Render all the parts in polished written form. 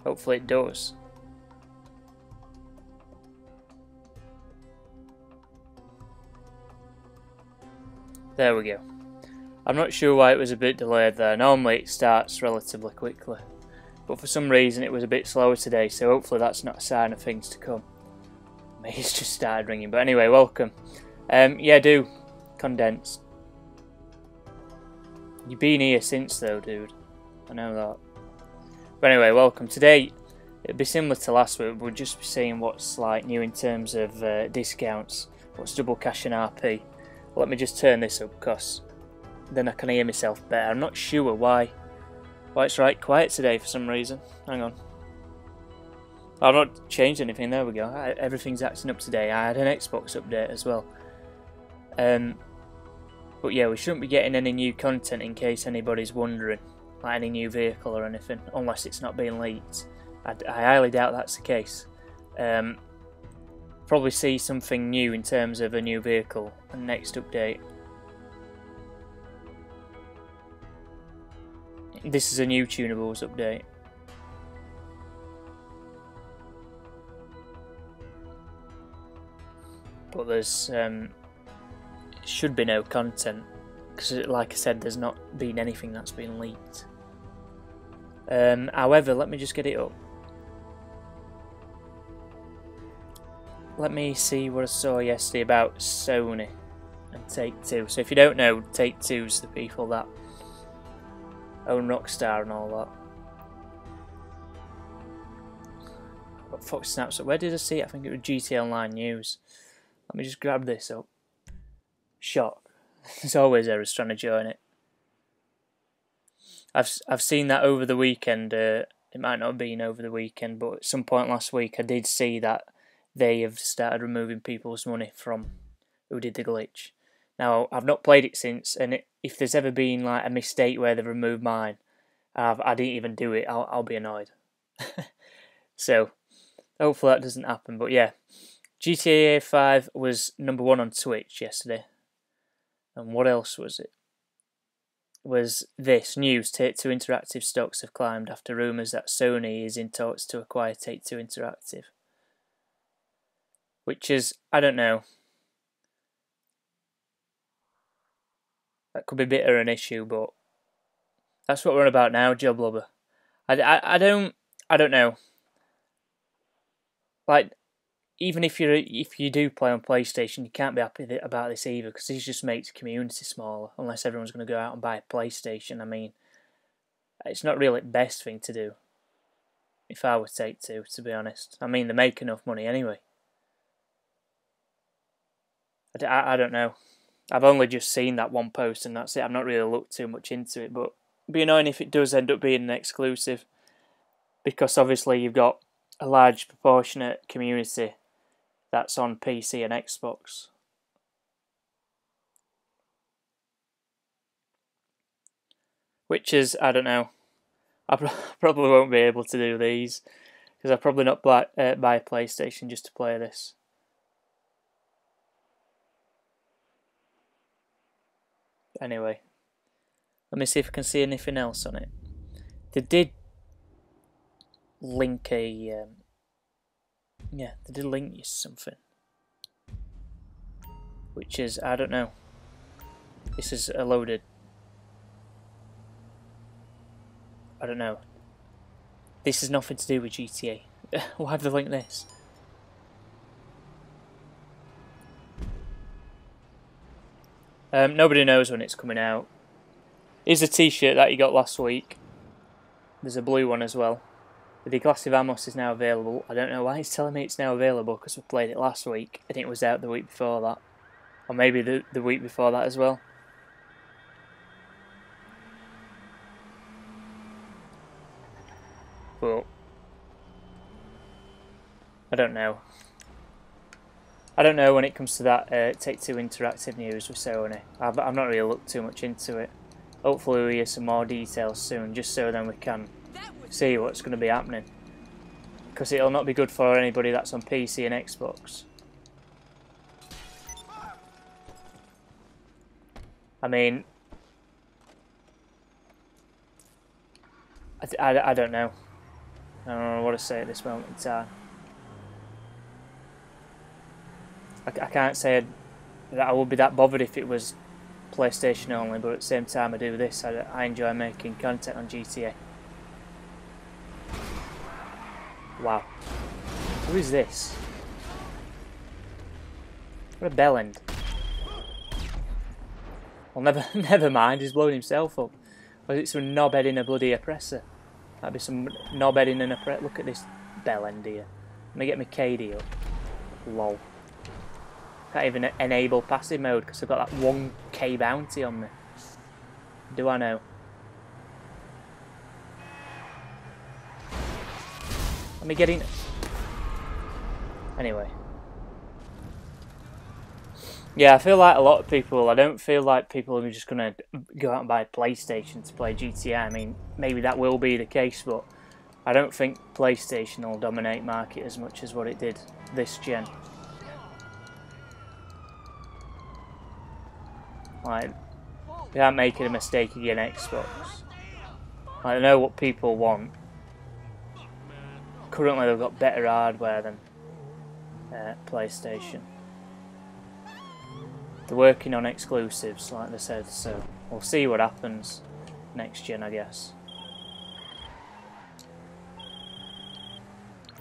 Hopefully it does. There we go. I'm not sure why it was a bit delayed there. Normally it starts relatively quickly, but for some reason it was a bit slower today, so hopefully that's not a sign of things to come. Maybe it's just started ringing, but anyway, welcome. Yeah, do condensed. You've been here since though, dude. I know that. But anyway, welcome. Today it'll be similar to last week. We'll just be seeing what's like new in terms of discounts, what's double cash and RP. Let me just turn this up, because then I can hear myself better. I'm not sure why it's right quiet today for some reason. Hang on. I've not changed anything. There we go. Everything's acting up today. I had an Xbox update as well. But yeah, we shouldn't be getting any new content in case anybody's wondering, like any new vehicle or anything, unless it's not being leaked. I highly doubt that's the case. Probably see something new in terms of a new vehicle and next update. This is a new Tunables update. But there's should be no content, because like I said, there's not been anything that's been leaked. However, let me just get it up. Let me see what I saw yesterday about Sony and Take-Two. So if you don't know, Take-Two's the people that own Rockstar and all that. What Fox Snaps up? Where did I see it? I think it was GTA Online News. Let me just grab this up. Shock. There's always errors trying to join it. I've seen that over the weekend. It might not have been over the weekend, but at some point last week I did see that they have started removing people's money from who did the glitch. Now, I've not played it since, and if there's ever been like a mistake where they've removed mine, I didn't even do it, I'll be annoyed. So, hopefully that doesn't happen. But yeah, GTA 5 was #1 on Twitch yesterday. And what else was it? Was this news: Take-Two Interactive stocks have climbed after rumours that Sony is in talks to acquire Take-Two Interactive. Which is, I don't know. That could be a bit of an issue, but that's what we're on about now, Job Lubber. I don't know. Like, even if you do play on PlayStation, you can't be happy about this either, because this just makes the community smaller. Unless everyone's going to go out and buy a PlayStation. I mean, it's not really the best thing to do. If I were Take-Two, to be honest. I mean, they make enough money anyway. I don't know. I've only just seen that one post and that's it. I've not really looked too much into it, but it'd be annoying if it does end up being an exclusive, because obviously you've got a large proportionate community that's on PC and Xbox. Which is, I don't know. I probably won't be able to do these, because I'll probably not buy a PlayStation just to play this. Anyway, let me see if I can see anything else on it. They did link a... yeah, they did link you something. Which is, I don't know. This is a loaded... I don't know. This has nothing to do with GTA. Why have they linked this? Nobody knows when it's coming out. Here's a t-shirt that you got last week. There's a blue one as well. The Glass of Amos is now available. I don't know why he's telling me it's now available, because we played it last week and it was out the week before that. Or maybe the week before that as well. But I don't know. I don't know when it comes to that Take-Two Interactive news with Sony. I've not really looked too much into it. Hopefully we'll hear some more details soon, just so then we can see what's going to be happening. Because it'll not be good for anybody that's on PC and Xbox. I mean, I don't know. I don't know what to say at this moment in time. I can't say that I would be that bothered if it was PlayStation only, but at the same time I do this. I enjoy making content on GTA. Wow. Who is this? What a bellend. Well, never mind, he's blown himself up. Or is it some knobhead in a bloody oppressor? Might be some knobhead in an oppressor. Look at this bellend here. Let me get my KD up. Lol. Can't even enable passive mode because I've got that 1k bounty on me. Do I know? Let me get in. Anyway. Yeah, I feel like a lot of people, I don't feel like people are just going to go out and buy a PlayStation to play GTA. I mean, maybe that will be the case, but I don't think PlayStation will dominate market as much as what it did this gen. Like, they aren't making a mistake again, Xbox. I know what people want. Currently, they've got better hardware than PlayStation. They're working on exclusives, like they said, so we'll see what happens next gen, I guess.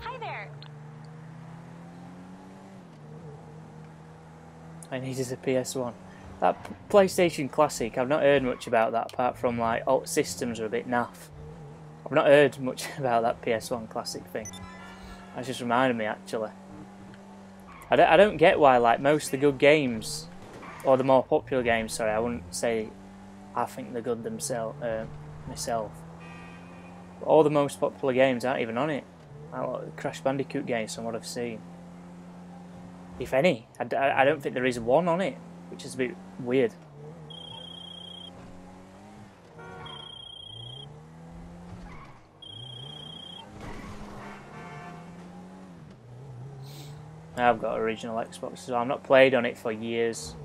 Hi there. I needed a PS1. That PlayStation Classic, I've not heard much about that apart from like, oh, systems are a bit naff. I've not heard much about that PS1 Classic thing. That just reminded me, actually. I don't get why, like, most of the good games, or the more popular games, sorry, I wouldn't say I think they're good themselves, myself. But all the most popular games aren't even on it. Like Crash Bandicoot games, from what I've seen. If any. I don't think there is one on it, which is a bit weird. I've got original Xbox, so I've not played on it for years.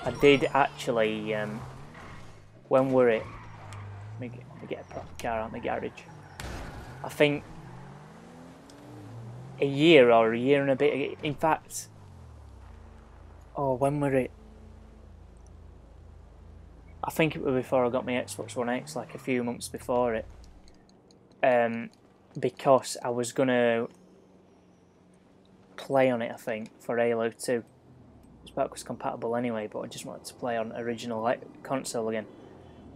I did actually, when were it? Let me get a proper car out my garage. I think a year or a year and a bit. In fact, oh, when were it? I think it was before I got my Xbox One X, like a few months before it. Because I was gonna play on it, I think, for Halo 2. It's backwards compatible anyway, but I just wanted to play on original console again.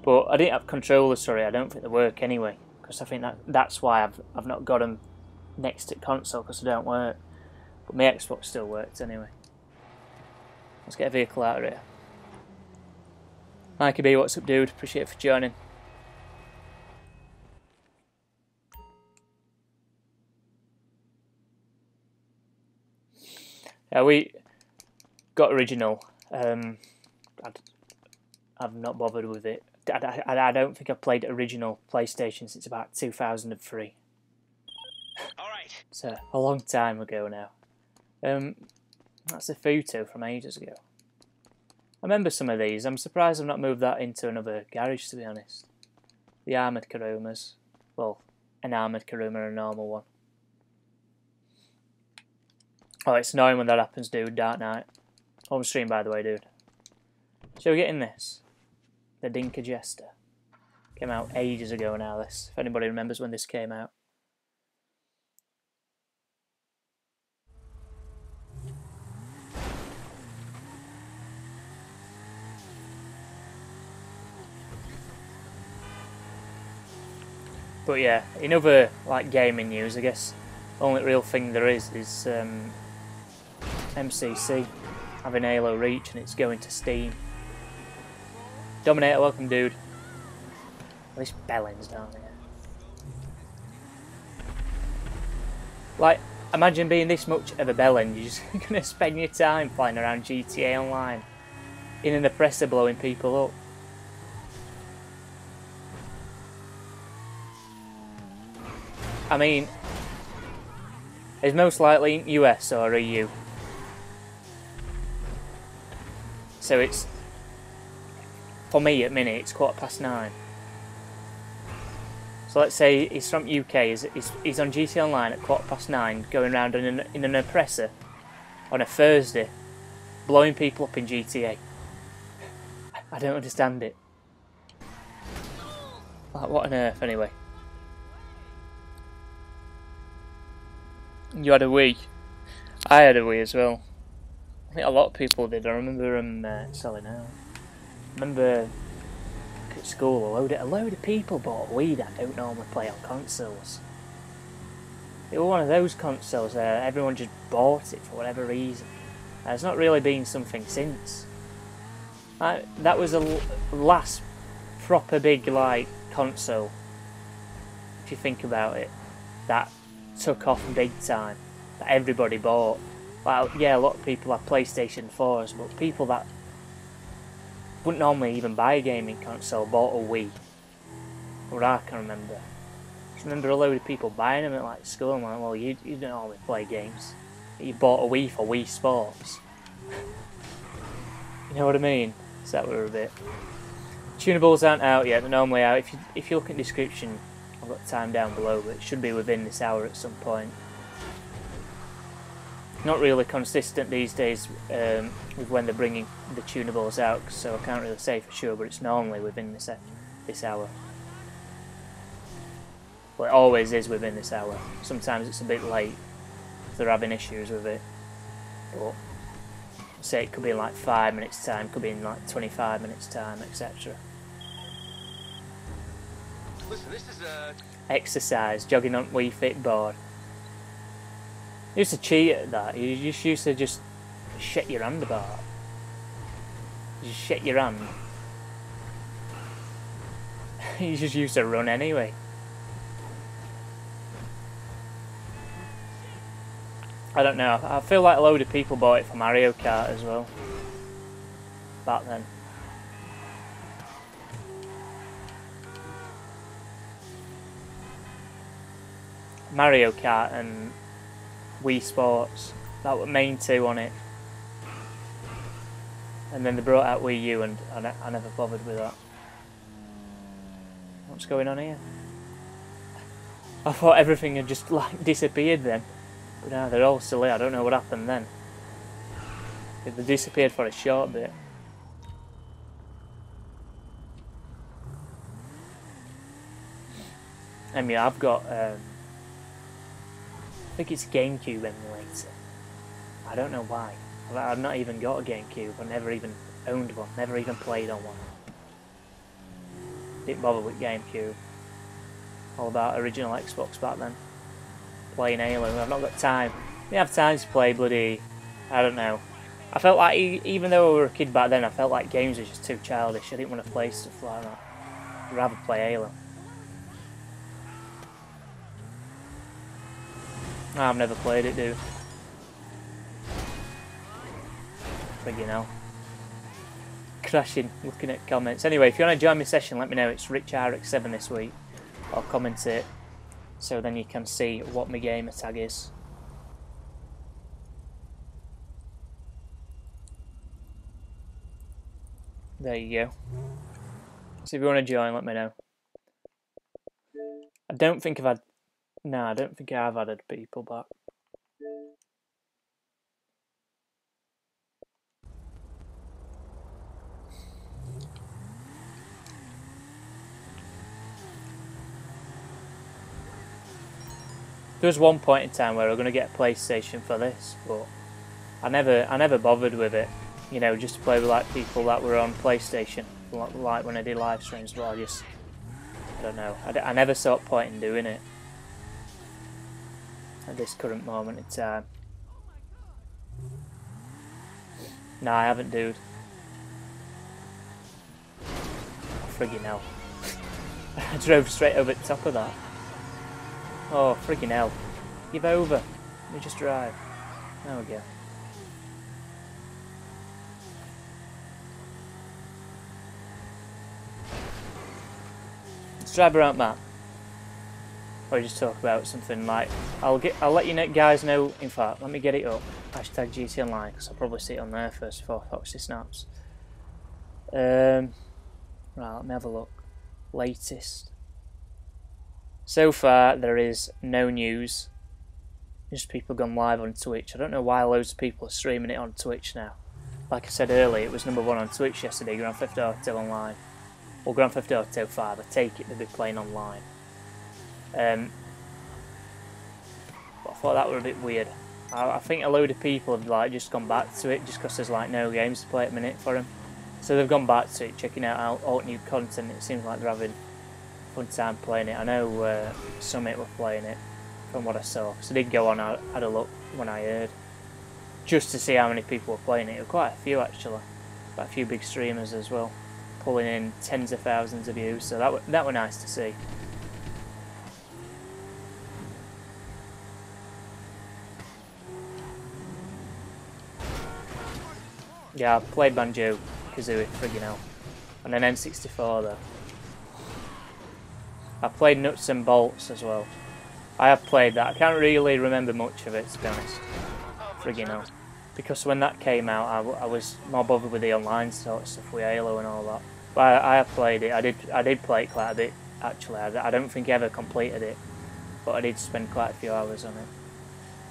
But I didn't have controllers, sorry, I don't think they work anyway, because I think that's why I've not got them next to console, because they don't work. But my Xbox still works anyway. Let's get a vehicle out of here. Mikey B, what's up, dude? Appreciate it for joining. Yeah, we got original. I've not bothered with it. I don't think I've played original PlayStation since about 2003. All right. So a long time ago now. That's a photo from ages ago. I remember some of these. I'm surprised I've not moved that into another garage, to be honest. The armoured Kurumas. Well, an armoured Kuruma and a normal one. Oh, it's annoying when that happens, dude. Dark Knight. Home stream, by the way, dude. Shall we get in this? The Dinka Jester. Came out ages ago now, this. If anybody remembers when this came out. But yeah, in other like gaming news, I guess the only real thing there is MCC having Halo Reach and it's going to Steam. Dominator, welcome, dude. At least Belling's down there. Like, imagine being this much of a bellend. You're just going to spend your time flying around GTA Online in an oppressor blowing people up. I mean, it's most likely US or EU. So it's, for me at minute, it's 9:15. So let's say he's from UK, he's on GT Online at 9:15, going around in an oppressor on a Thursday, blowing people up in GTA. I don't understand it. Like, what on earth, anyway? You had a Wii. I had a Wii as well. I think a lot of people did. I remember them selling out. I remember at school, a load of people bought Wii that don't normally play on consoles. It was one of those consoles where everyone just bought it for whatever reason. And it's not really been something since. That was the last proper big like console, if you think about it, that took off big time, that everybody bought. Like, yeah, a lot of people have PlayStation 4s, but people that wouldn't normally even buy a gaming console bought a Wii. What I can remember. I just remember a load of people buying them at like school. I'm like, well, you don't normally play games. You bought a Wii for Wii Sports. You know what I mean? So that were a bit. Tunables aren't out yet. They're normally out. If you look at the description, I've got time down below, but it should be within this hour at some point. Not really consistent these days with when they're bringing the tunables out, so I can't really say for sure, but it's normally within this hour. Well, it always is within this hour. Sometimes it's a bit late if they're having issues with it. But say it could be in like 5 minutes time, could be in like 25 minutes time, etc. Listen, this is Exercise, jogging on Wii Fit board. You used to cheat at that. You just used to just shit your hand about. You just shit your hand. You just used to run anyway. I don't know. I feel like a load of people bought it for Mario Kart as well. Back then. Mario Kart and Wii Sports, that were main two on it, and then they brought out Wii U, and I never bothered with that. What's going on here? I thought everything had just like disappeared then, but now they're all still here. I don't know what happened then. They disappeared for a short bit. I mean, I've got I think it's GameCube emulator. I don't know why. I've not even got a GameCube. I never even owned one. Never even played on one. Didn't bother with GameCube. All about original Xbox back then. Playing Halo. I've not got time. I didn't have time to play bloody... I don't know. I felt like, even though I was a kid back then, I felt like games were just too childish. I didn't want to play stuff like that. I'd rather play Halo. I've never played it, dude. Friggin' hell. Crashing, looking at comments. Anyway, if you want to join my session, let me know. It's RichRX7 this week. I'll comment it, so then you can see what my gamer tag is. There you go. So if you want to join, let me know. I don't think I've had... No, I don't think I've added people back. There was one point in time where we were going to get a PlayStation for this, but I never bothered with it. You know, just to play with like people that were on PlayStation, like when I did live streams. But I don't know. I never saw a point in doing it at this current moment in time. No, I haven't, dude. Oh, friggin' hell. I drove straight over the top of that. Oh, friggin' hell. Give over. Let me just drive. There we go. Let's drive around map. Or just talk about something like... I'll let you guys know... In fact, let me get it up. Hashtag GT Online, because I'll probably see it on there first before Foxy snaps. Right, let me have a look. Latest. So far, there is no news. Just people gone live on Twitch. I don't know why loads of people are streaming it on Twitch now. Like I said earlier, it was #1 on Twitch yesterday, Grand Theft Auto Online. Or Grand Theft Auto 5, I take it they'll be playing online. But I thought that were a bit weird. I think a load of people have like just gone back to it just because there's like no games to play at the minute for them. So they've gone back to it, checking out all new content. It seems like they're having a fun time playing it. I know Summit were playing it from what I saw. So I did go on, I had a look when I heard. Just to see how many people were playing it. There were quite a few actually. Quite a few big streamers as well. Pulling in tens of thousands of views. So that were nice to see. Yeah, I played Banjo-Kazooie, friggin' hell. On an N64 though. I played Nuts and Bolts as well. I have played that. I can't really remember much of it, to be honest. Friggin' hell. Because when that came out, I was more bothered with the online sort of stuff with Halo and all that. But I have played it. I did play it quite a bit, actually. I don't think I ever completed it. But I did spend quite a few hours on it.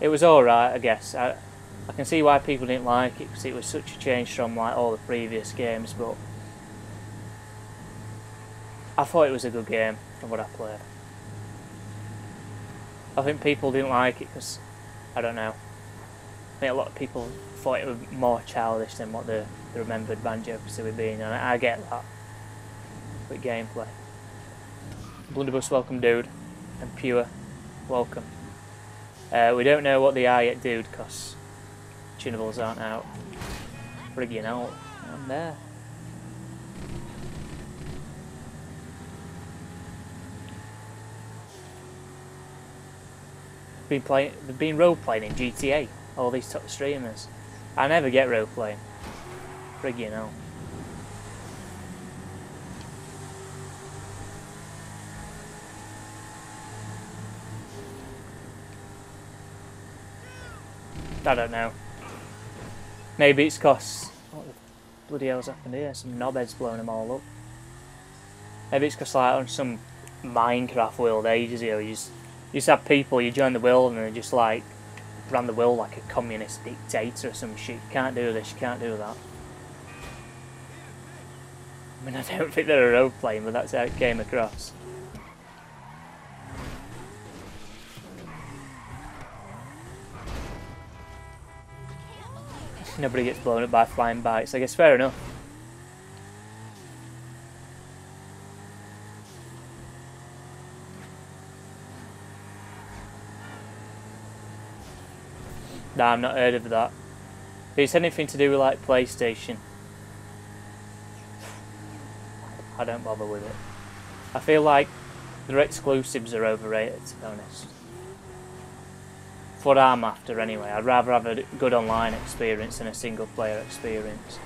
It was alright, I guess. I can see why people didn't like it, because it was such a change from like all the previous games, but I thought it was a good game from what I played. I think people didn't like it because, I don't know, I think a lot of people thought it was more childish than what they remembered Banjo-Kazooie being, and I get that with gameplay. Blunderbuss, welcome dude, and Pure, welcome. We don't know what they are yet, dude, because Tunables aren't out. Friggin' out. I'm there. They've been role playing in GTA. All these top streamers. I never get role playing. Friggin' hell. I don't know. Maybe it's cause what the bloody hell's happened here? Some knobheads blowing them all up. Maybe it's cause like on some Minecraft world ages ago, you just have people, you join the world and they just like ran the world like a communist dictator or some shit. You can't do this, you can't do that. I mean, I don't think they're a role playing, but that's how it came across. Nobody gets blown up by flying bikes. I guess fair enough. Nah, I've not heard of that. If it's anything to do with like PlayStation, I don't bother with it. I feel like their exclusives are overrated, to be honest. For what I'm after anyway, I'd rather have a good online experience than a single player experience.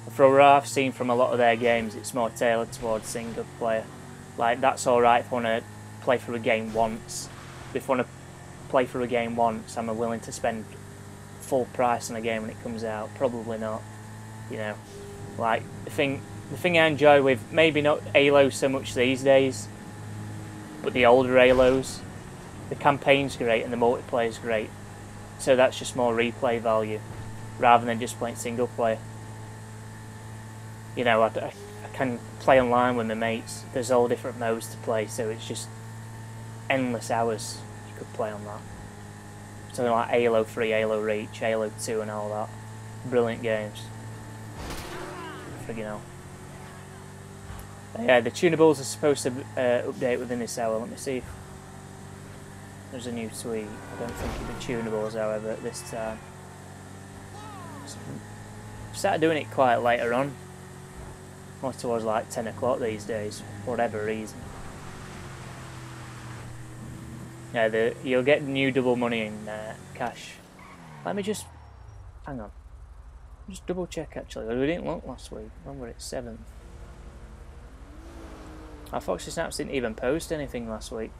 For what I've seen from a lot of their games, it's more tailored towards single player. Like, that's alright if I want to play through a game once. If I want to play through a game once, am I willing to spend full price on a game when it comes out? Probably not. You know, like, the thing I enjoy with, maybe not Halo so much these days, but the older Halos, the campaign's great and the multiplayer's great, so that's just more replay value rather than just playing single player. You know, I can play online with my mates. There's all different modes to play, so it's just endless hours you could play on that. So like Halo 3, Halo Reach, Halo 2 and all that. Brilliant games. Friggin' hell. Yeah, the Tunables are supposed to update within this hour. Let me see if there's a new tweet. I don't think it'll be Tunables, however, at this time. Started doing it quite later on. More towards like 10 o'clock these days, for whatever reason. Yeah, you'll get new double money in cash. Let me just... hang on. Just double check actually. We didn't look last week. When were it? 7th. Foxy Snaps didn't even post anything last week.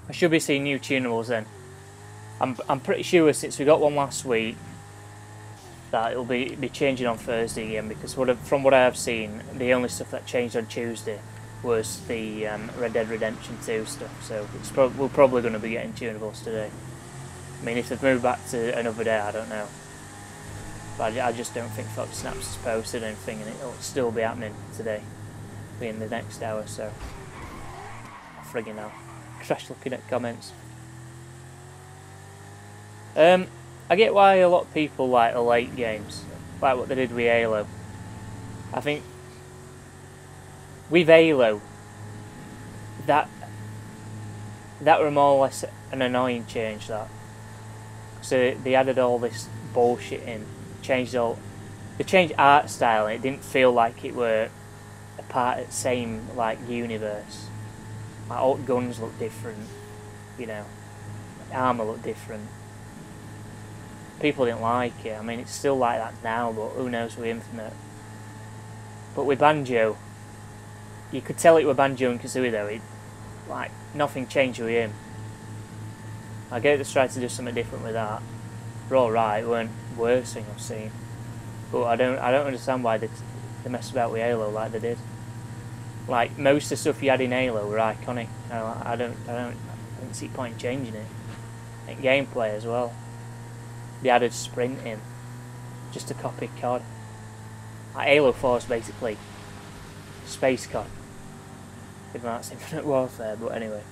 I should be seeing new Tunables then. I'm pretty sure since we got one last week that it'll be changing on Thursday again, because from what I have seen, the only stuff that changed on Tuesday was the Red Dead Redemption 2 stuff, so we're probably going to be getting Tunables today. I mean, if they've moved back to another day, I don't know. But I just don't think Fox Snaps has posted anything, and it'll still be happening today, in the next hour, so... Friggin' hell. Crash looking at comments. I get why a lot of people like the late games, like what they did with Halo. I think with Halo, that were more or less an annoying change. That so they added all this bullshit in, they changed art style, and it didn't feel like it were a part of the same like universe. Like all guns look different, you know, armor look different. People didn't like it. I mean, it's still like that now, but who knows with Infinite. But with Banjo, you could tell it with Banjo and Kazooie though. Like nothing changed with him. I get they tried to do something different with that. They're all right. It weren't the worst thing I've seen. But I don't understand why they messed about with Halo like they did. Like most of the stuff you had in Halo were iconic. I don't see point in changing it. And gameplay as well. They added sprinting just to copy COD. Like Halo 4 is basically Space COD. Even though that's Infinite Warfare, but anyway.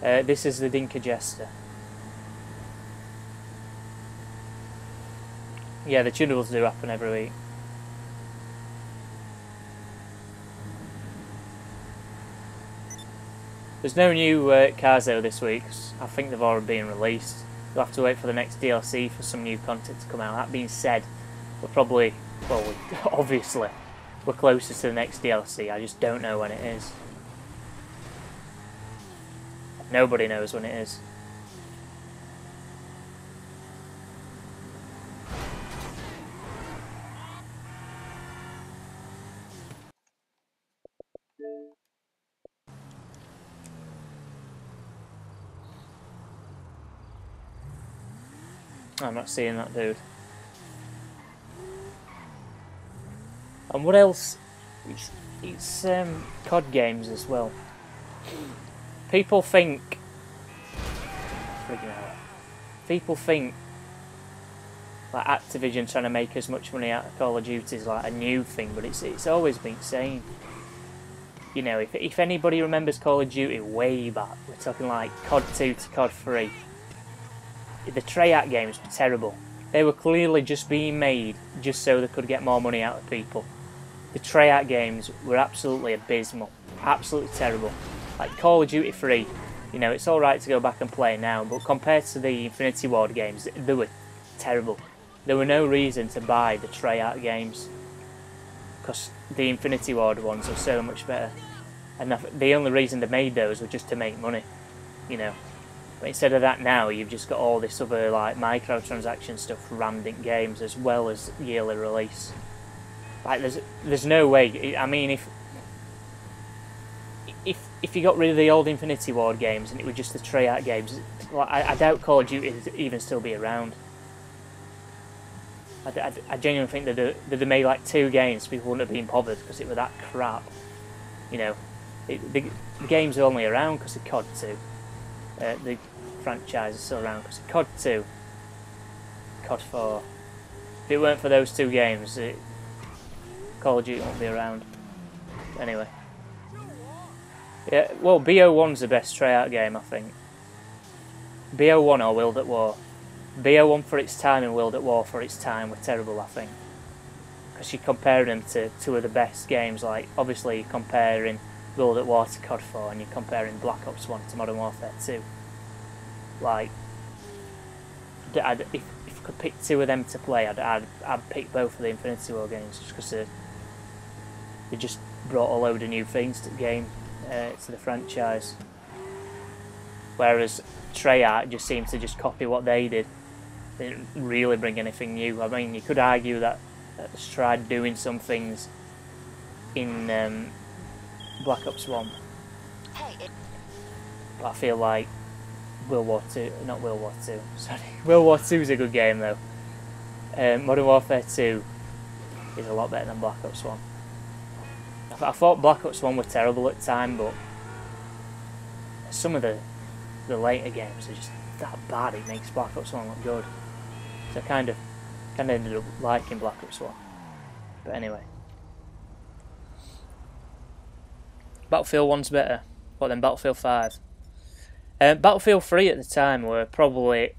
This is the Dinka Jester. Yeah, the Tunables do happen every week. There's no new cars though this week. I think they've already been released. You'll have to wait for the next DLC for some new content to come out. That being said, we're probably, well, obviously, we're closer to the next DLC. I just don't know when it is. Nobody knows when it is. I'm not seeing that dude. And what else? It's COD games as well. People think... Freaking hell. People think like Activision trying to make as much money out of Call of Duty is like a new thing, but it's always been same. You know, if anybody remembers Call of Duty way back, we're talking like COD 2 to COD 3. The Treyarch games were terrible. They were clearly just being made just so they could get more money out of people. The Treyarch games were absolutely abysmal. Absolutely terrible. Like Call of Duty 3, you know, it's alright to go back and play now, but compared to the Infinity Ward games, they were terrible. There were no reason to buy the Treyarch games, because the Infinity Ward ones are so much better. And the only reason they made those was just to make money, you know. But instead of that now, you've just got all this other like microtransaction stuff rammed in games as well as yearly release. Like there's no way. I mean, if you got rid of the old Infinity Ward games and it was just the Treyarch games, like, I doubt Call of Duty would even still be around. I genuinely think that they'd made like 2 games, people wouldn't have been bothered because it was that crap. You know, the games are only around because of COD 2. The franchise is still around because of COD 2, COD 4. If it weren't for those 2 games, Call of Duty won't be around. Anyway. Yeah, well, BO1's the best Treyarch game, I think. BO1 or World at War. BO1 for its time and World at War for its time were terrible, I think. Because you're comparing them to 2 of the best games, like, obviously you're comparing World at War to COD 4 and you're comparing Black Ops 1 to Modern Warfare 2. Like, if I could pick 2 of them to play, I'd pick both of the Infinity War games just because they just brought a load of new things to the game, to the franchise. Whereas Treyarch just seemed to just copy what they did. They didn't really bring anything new. I mean, you could argue that it's tried doing some things in Black Ops 1. But I feel like World War 2, not World War 2, sorry. World War 2 is a good game though. Modern Warfare 2 is a lot better than Black Ops 1. I thought Black Ops 1 were terrible at the time, but some of the later games are just that bad. It makes Black Ops 1 look good. So I kind of ended up liking Black Ops 1. But anyway, Battlefield 1's better. What then? Battlefield 5. Battlefield 3 at the time were probably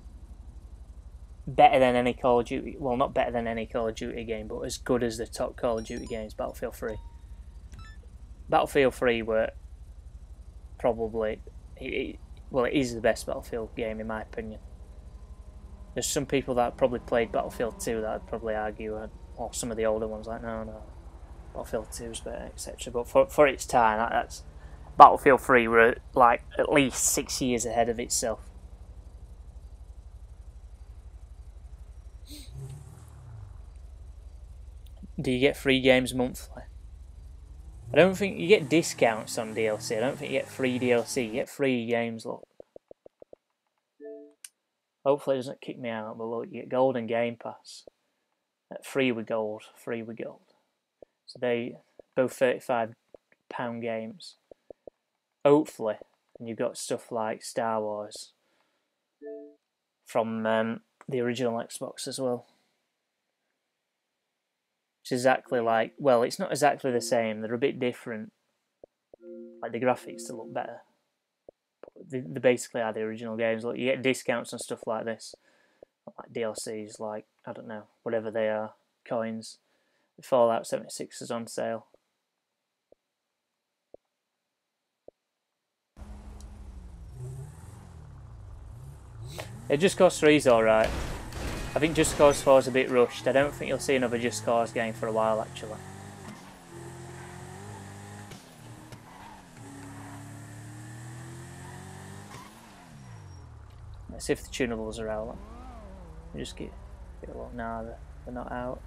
better than any Call of Duty. Well, not better than any Call of Duty game, but as good as the top Call of Duty games. Battlefield 3. Battlefield 3 were probably it is the best Battlefield game in my opinion. There's some people that probably played Battlefield 2 that I'd probably argue, or some of the older ones like no, Battlefield 2 is better, etc. But for its time, that's Battlefield 3 were like at least 6 years ahead of itself. Do you get free games monthly? I don't think you get discounts on DLC. I don't think you get free DLC. You get free games, look. Hopefully it doesn't kick me out, but look, you get Gold and Game Pass. Free with Gold. So they both £35 games. Hopefully. And you've got stuff like Star Wars from the original Xbox as well. It's exactly like, well, it's not exactly the same. They're a bit different. Like the graphics to look better. They basically are the original games. Like, you get discounts and stuff like this, like DLCs, like I don't know, whatever they are, coins. Fallout 76 is on sale. Just Cause 3 is alright. I think Just Cause 4 is a bit rushed. I don't think you'll see another Just Cause game for a while actually. Let's see if the Tunables are out. We just get a look. Nah, they're not out.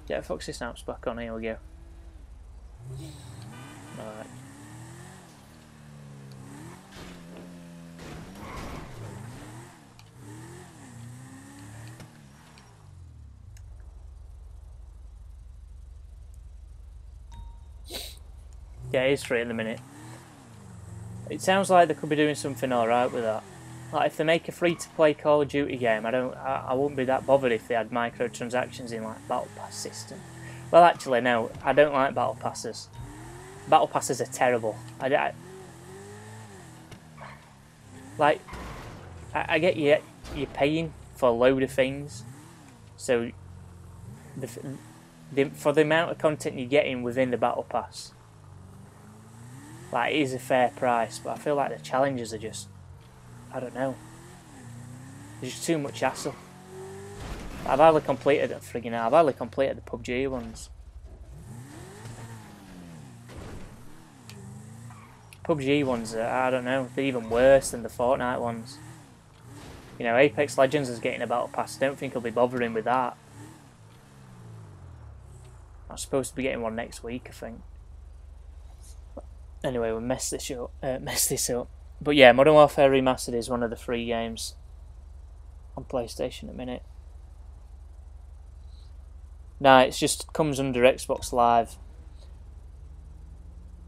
Yeah, Foxy Snap's back on. Here we go. Alright. Yeah, it is free at the minute. It sounds like they could be doing something alright with that. Like if they make a free-to-play Call of Duty game, I wouldn't be that bothered if they had microtransactions in like Battle Pass system. Well, actually, no, I don't like Battle Passes. Battle Passes are terrible. I get you're paying for a load of things, so for the amount of content you're getting within the Battle Pass, like it is a fair price, but I feel like the challenges are just, I don't know, there's just too much hassle. I've hardly completed the PUBG ones. PUBG ones are, I don't know, they're even worse than the Fortnite ones. You know, Apex Legends is getting a battle pass. I don't think I'll be bothering with that. I'm supposed to be getting one next week, I think. Anyway, we'll mess this up. But yeah, Modern Warfare Remastered is one of the free games on PlayStation at the minute. Nah, it just comes under Xbox Live.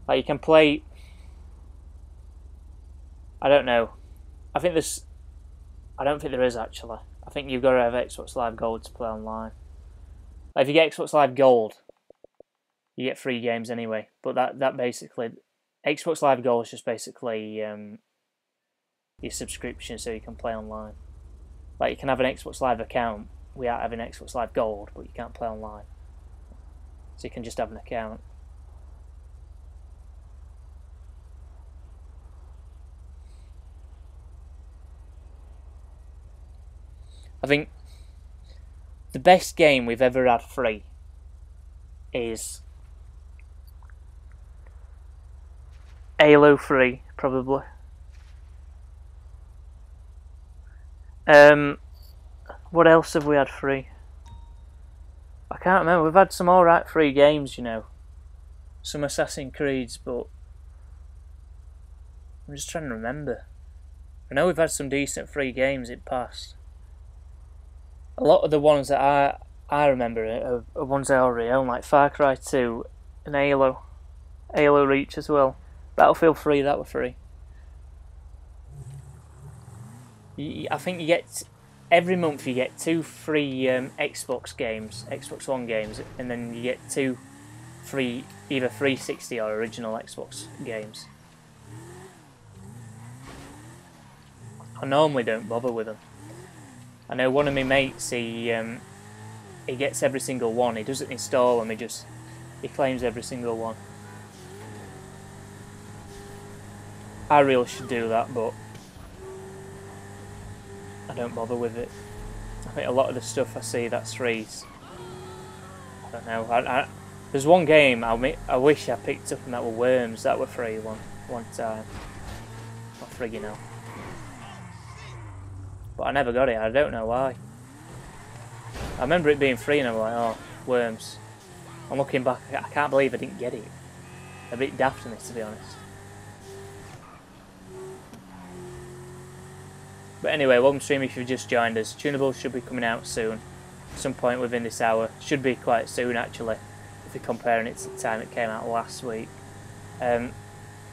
Like you can play. I don't know. I don't think there is actually. I think you've got to have Xbox Live Gold to play online. Like if you get Xbox Live Gold, you get free games anyway. But that basically, Xbox Live Gold is just basically your subscription so you can play online. Like you can have an Xbox Live account without having Xbox Live Gold, but you can't play online. So you can just have an account. I think the best game we've ever had free is Halo 3, probably. What else have we had free? I can't remember. We've had some alright free games, you know. Some Assassin's Creeds, but I'm just trying to remember. I know we've had some decent free games in the past. A lot of the ones that I remember it, of ones I already own, like Far Cry 2 and Halo Reach as well. Battlefield 3, that were free. I think you get every month you get 2 free Xbox games, Xbox One games, and then you get 2 free either 360 or original Xbox games. I normally don't bother with them. I know one of my mates, he gets every single one. He doesn't install them. He claims every single one. I really should do that, but I don't bother with it. I think a lot of the stuff I see that's free. I don't know. There's one game I wish I picked up, and that were Worms. That were free one time. I friggin' hell. But I never got it. I don't know why. I remember it being free, and I'm like, oh, Worms. I'm looking back. I can't believe I didn't get it. A bit daft in this, to be honest. But anyway, welcome stream if you've just joined us. Tunables should be coming out soon. At some point within this hour. Should be quite soon, actually, if you're comparing it to the time it came out last week.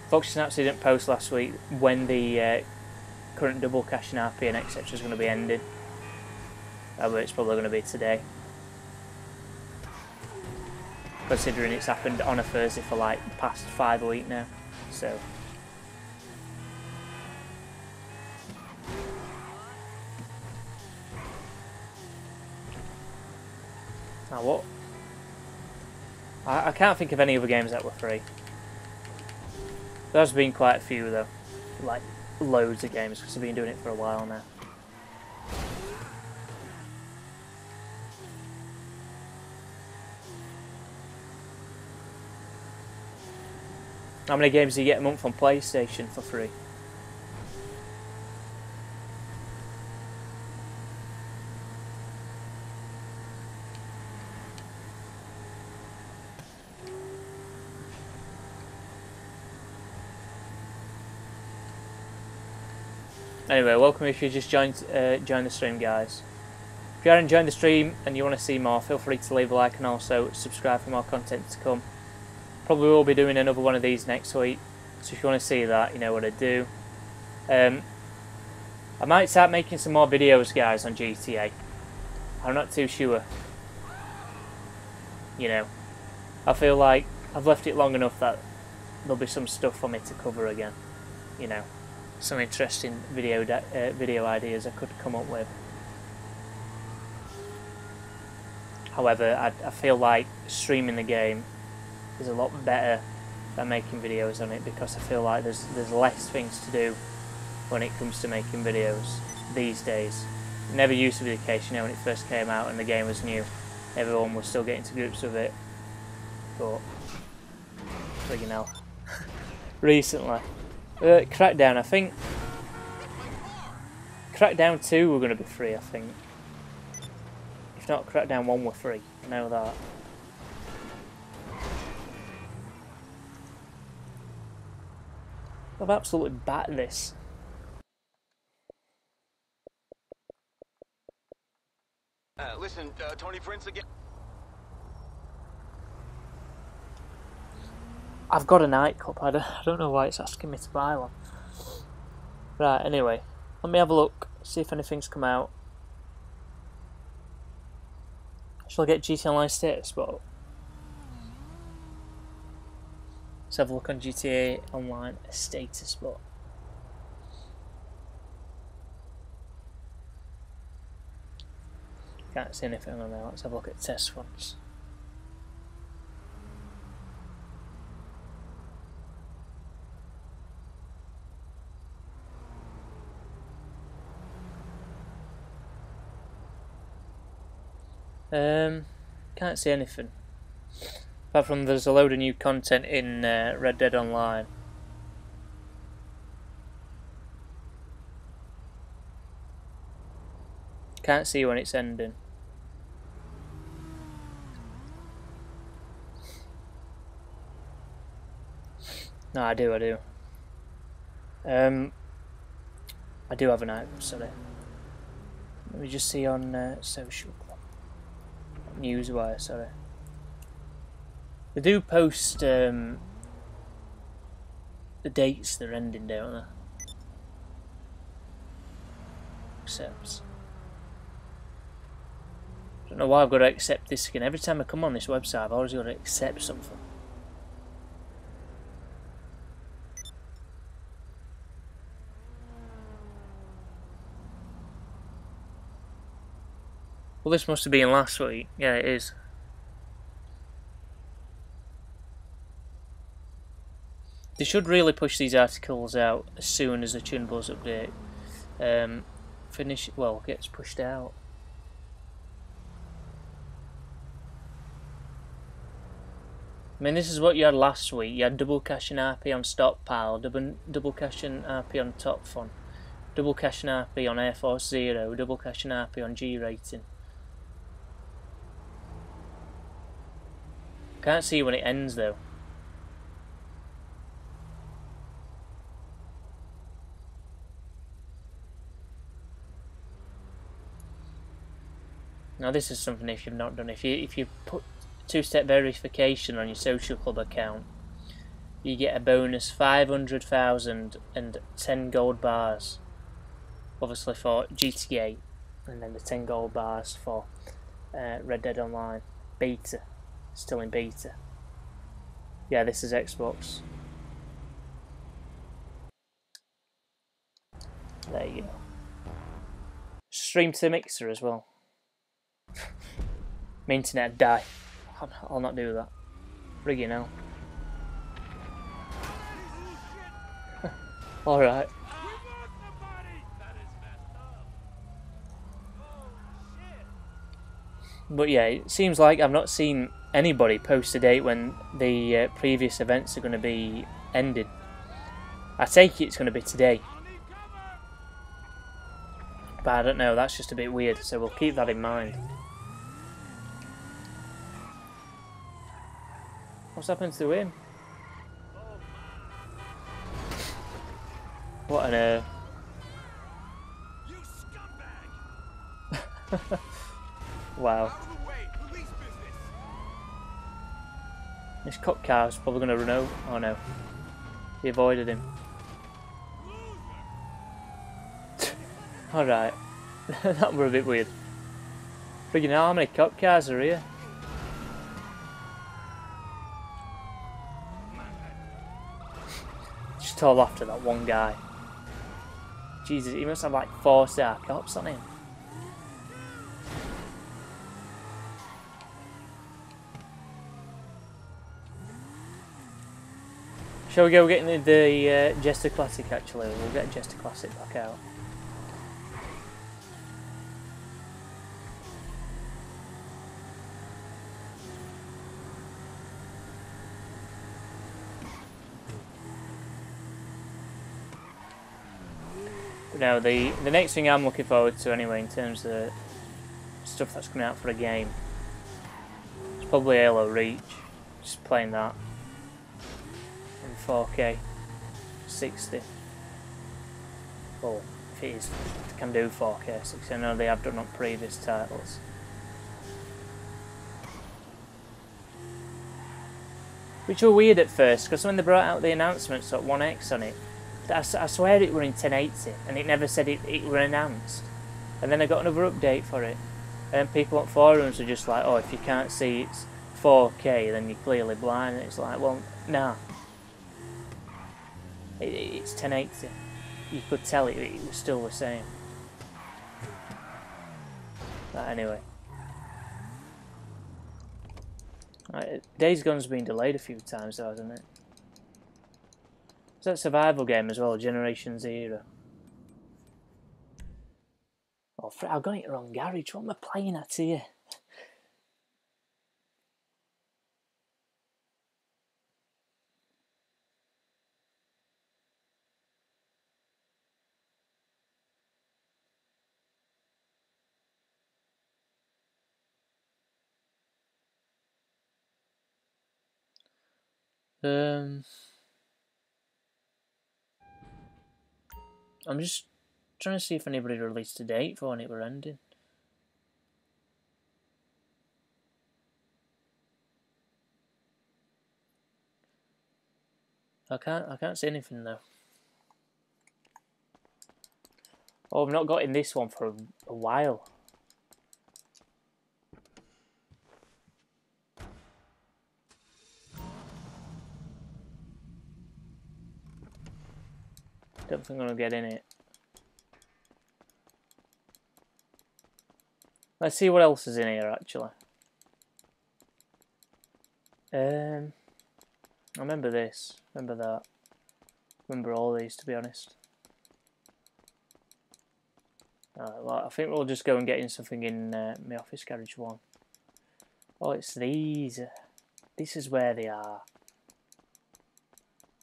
Fox Snaps didn't post last week when the current double cash and RP and etc. is going to be ending. But it's probably going to be today. Considering it's happened on a Thursday for like the past 5 weeks now. So... Now what? I can't think of any other games that were free. There's been quite a few though. Like loads of games because I've been doing it for a while now. How many games do you get a month on PlayStation for free? Anyway, welcome if you just joined the stream, guys. If you are enjoying the stream and you want to see more, feel free to leave a like and also subscribe for more content to come. Probably will be doing another one of these next week, so if you want to see that, you know what to do. I might start making some more videos, guys, on GTA. I'm not too sure. You know, I feel like I've left it long enough that there'll be some stuff for me to cover again. You know, some interesting video ideas I could come up with. However, I feel like streaming the game is a lot better than making videos on it, because I feel like there's less things to do when it comes to making videos these days. It never used to be the case, you know, when it first came out and the game was new. Everyone was still getting to grips with it. But, friggin' hell. Recently. Crackdown, I think. Crackdown 2 were going to be free, I think. If not, Crackdown 1 were free. I know that. I've absolutely battered this. Listen, Tony Prince again. I've got a nightclub. I don't know why it's asking me to buy one. Right, anyway. Let me have a look. See if anything's come out. Shall I get GTA Online status? But let's have a look on GTA Online status. But can't see anything on there. Let's have a look at test ones. Can't see anything. Apart from there's a load of new content in Red Dead Online. Can't see when it's ending. No, I do. I do have a night, sorry. Let me just see on social club. Newswire, sorry. They do post the dates they're ending, don't they? Accepts. I don't know why I've got to accept this skin. Every time I come on this website, I've always got to accept something. Well, this must have been last week. Yeah, it is. They should really push these articles out as soon as the Tunables update gets pushed out. I mean, this is what you had last week. You had double cash and RP on stockpile, double cash and RP on top fun, double cash and RP on Air Force Zero, double cash and RP on G rating. Can't see when it ends though. Now this is something if you've not done. If you put two-step verification on your social club account, you get a bonus 500,000 and 10 gold bars. Obviously for GTA, and then the 10 gold bars for Red Dead Online beta. Still in beta. Yeah, this is Xbox. There you go. Stream to the mixer as well. My internet die. I'll not do that. Friggin' hell. Alright. But yeah, it seems like I've not seen anybody post a date when the previous events are going to be ended. I take it it's going to be today. But I don't know, that's just a bit weird, so we'll keep that in mind. What's happened to him? What an wow. This cop car's probably going to run over. Oh no. He avoided him. Alright. That were a bit weird. Friggin' hell, how many cop cars are here? Just all after that one guy. Jesus, he must have like 4-star cops on him. Shall we go get into the Jester Classic actually? We'll get Jester Classic back out. Now the next thing I'm looking forward to anyway in terms of stuff that's coming out for a game, it's probably Low Reach. Just playing that in 4K 60. Well, if it is, it can do 4K 60. I know they have done on previous titles. Which were weird at first, because when they brought out the announcements at 1X on it, I swear it were in 1080 and it never said it were announced. And then I got another update for it. And people on forums were just like, oh, if you can't see it's 4K then you're clearly blind. And it's like, well, nah. It's 1080. You could tell it was still the same. But anyway. Right, Days Gone's been delayed a few times though, hasn't it? It's that survival game as well, Generation Zero. Oh, I've got it wrong, Garage. What am I playing at here? I'm just trying to see if anybody released a date for when it were ending. I can't see anything though. Oh, I've not got in this one for a while. Don't think I'm gonna get in it. Let's see what else is in here actually. I remember this, remember that, remember all these to be honest. Well, I think we'll just go and get in something in my office garage one. Oh, it's these. This is where they are.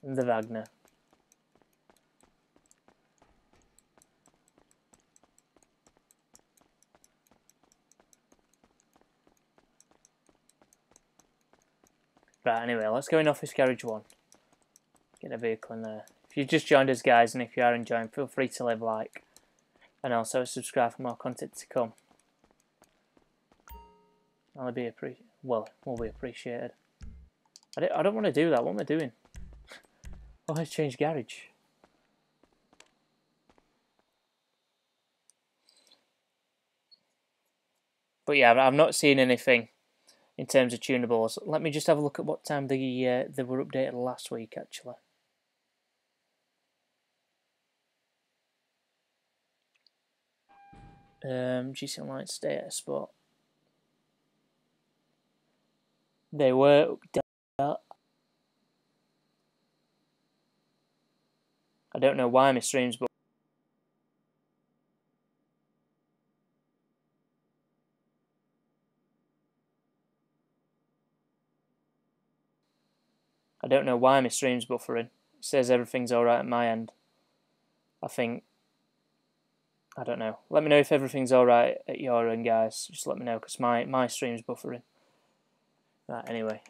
And the Wagner. Right, anyway, let's go in office garage one. Get a vehicle in there. If you've just joined us, guys, and if you are enjoying, feel free to leave a like. And also subscribe for more content to come. Will be appreciated. I don't want to do that. What am I doing? Oh, let's change garage. But yeah, I've not seen anything in terms of tunables. Let me just have a look at what time they were updated last week, actually. GC Online status spot. They were updated. I don't know why my streams, but I don't know why my stream's buffering. It says everything's alright at my end. I don't know. Let me know if everything's alright at your end, guys. Just let me know, because my stream's buffering. Right, anyway.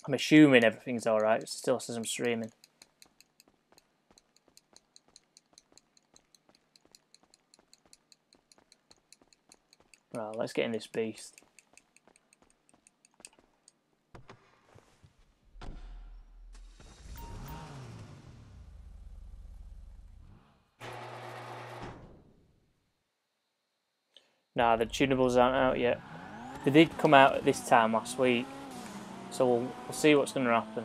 I'm assuming everything's alright. It still says I'm streaming. Right, let's get in this beast. Nah, the tunables aren't out yet. They did come out at this time last week, so we'll see what's going to happen.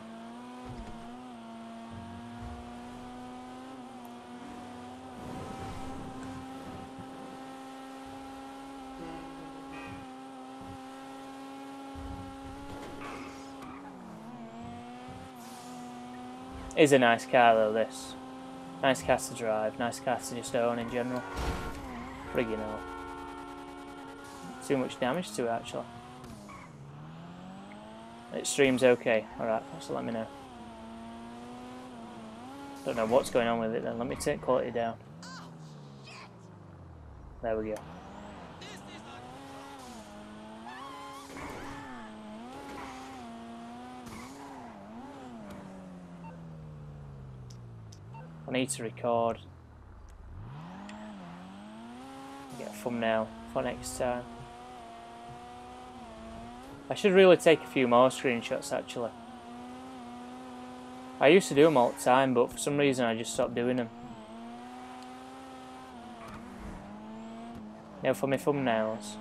It's a nice car though, this. Nice car to drive, nice car to just own in general. Friggin' hell. Too much damage to it actually. It streams okay. Alright, so let me know. Don't know what's going on with it then. Let me take quality down. There we go. I need to record. Get a thumbnail for next time. I should really take a few more screenshots actually. I used to do them all the time, but for some reason I just stopped doing them. Now for my thumbnails.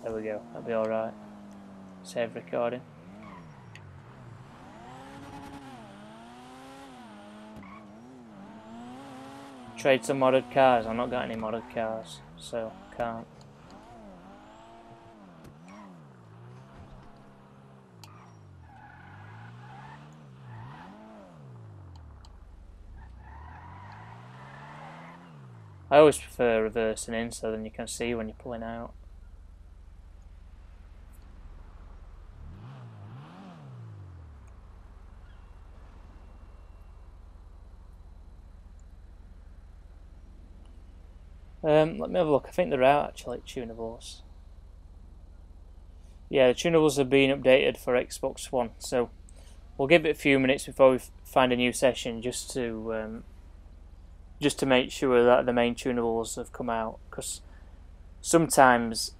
There we go, that'll be alright. Save recording. Trade some modded cars. I've not got any modded cars, so can't. I always prefer reversing in so then you can see when you're pulling out. Let me have a look. I think they're out actually, tunables. Yeah, the tunables have been updated for Xbox One, so we'll give it a few minutes before we find a new session just to just to make sure that the main tunables have come out, because sometimes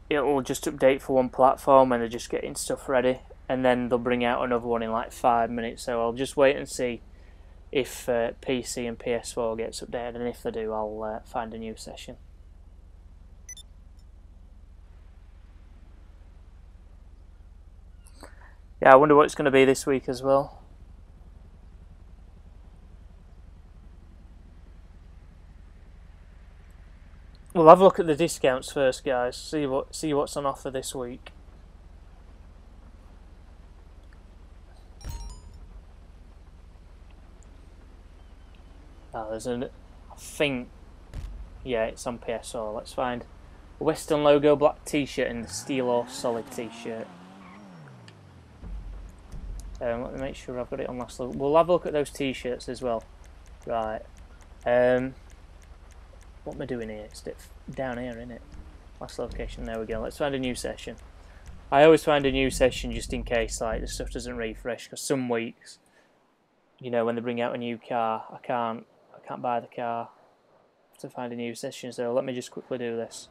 it'll just update for one platform and they're just getting stuff ready, and then they'll bring out another one in like 5 minutes. So I'll just wait and see if PC and PS4 gets updated, and if they do, I'll find a new session. Yeah, I wonder what it's going to be this week as well. We'll have a look at the discounts first, guys. See what's on offer this week. Oh, there's I think, yeah, it's on PS4. Let's find a Western logo black T-shirt and the Steel or Solid T-shirt. Let me make sure I've got it on last look. We'll have a look at those T-shirts as well. Right. What am I doing here? It's down here, isn't it? Last location. There we go. Let's find a new session. I always find a new session just in case like the stuff doesn't refresh, because some weeks, you know, when they bring out a new car, I can't buy the car to find a new session. So let me just quickly do this.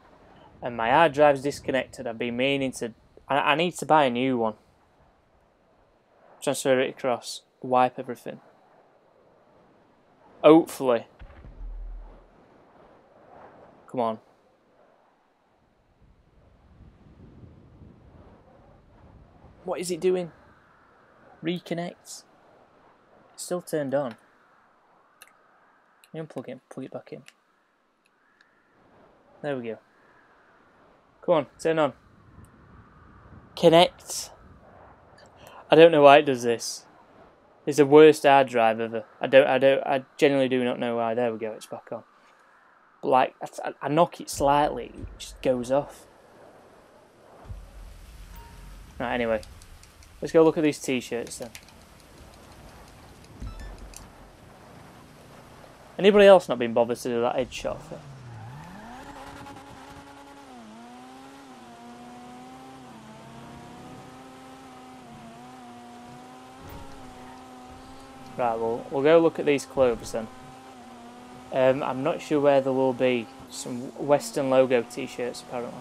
And my hard drive's disconnected. I've been meaning to. I need to buy a new one. Transfer it across. Wipe everything. Hopefully. Come on. What is it doing? Reconnect. It's still turned on. Unplug it, plug it back in. There we go. Come on, turn on. Connect. I don't know why it does this. It's the worst hard drive ever. I genuinely do not know why. There we go, it's back on. But like, I knock it slightly, it just goes off. Right, anyway. Let's go look at these T-shirts then. Anybody else not been bothered to do that headshot thing? Right, we'll go look at these clothes then. I'm not sure where there will be some Western logo T-shirts apparently.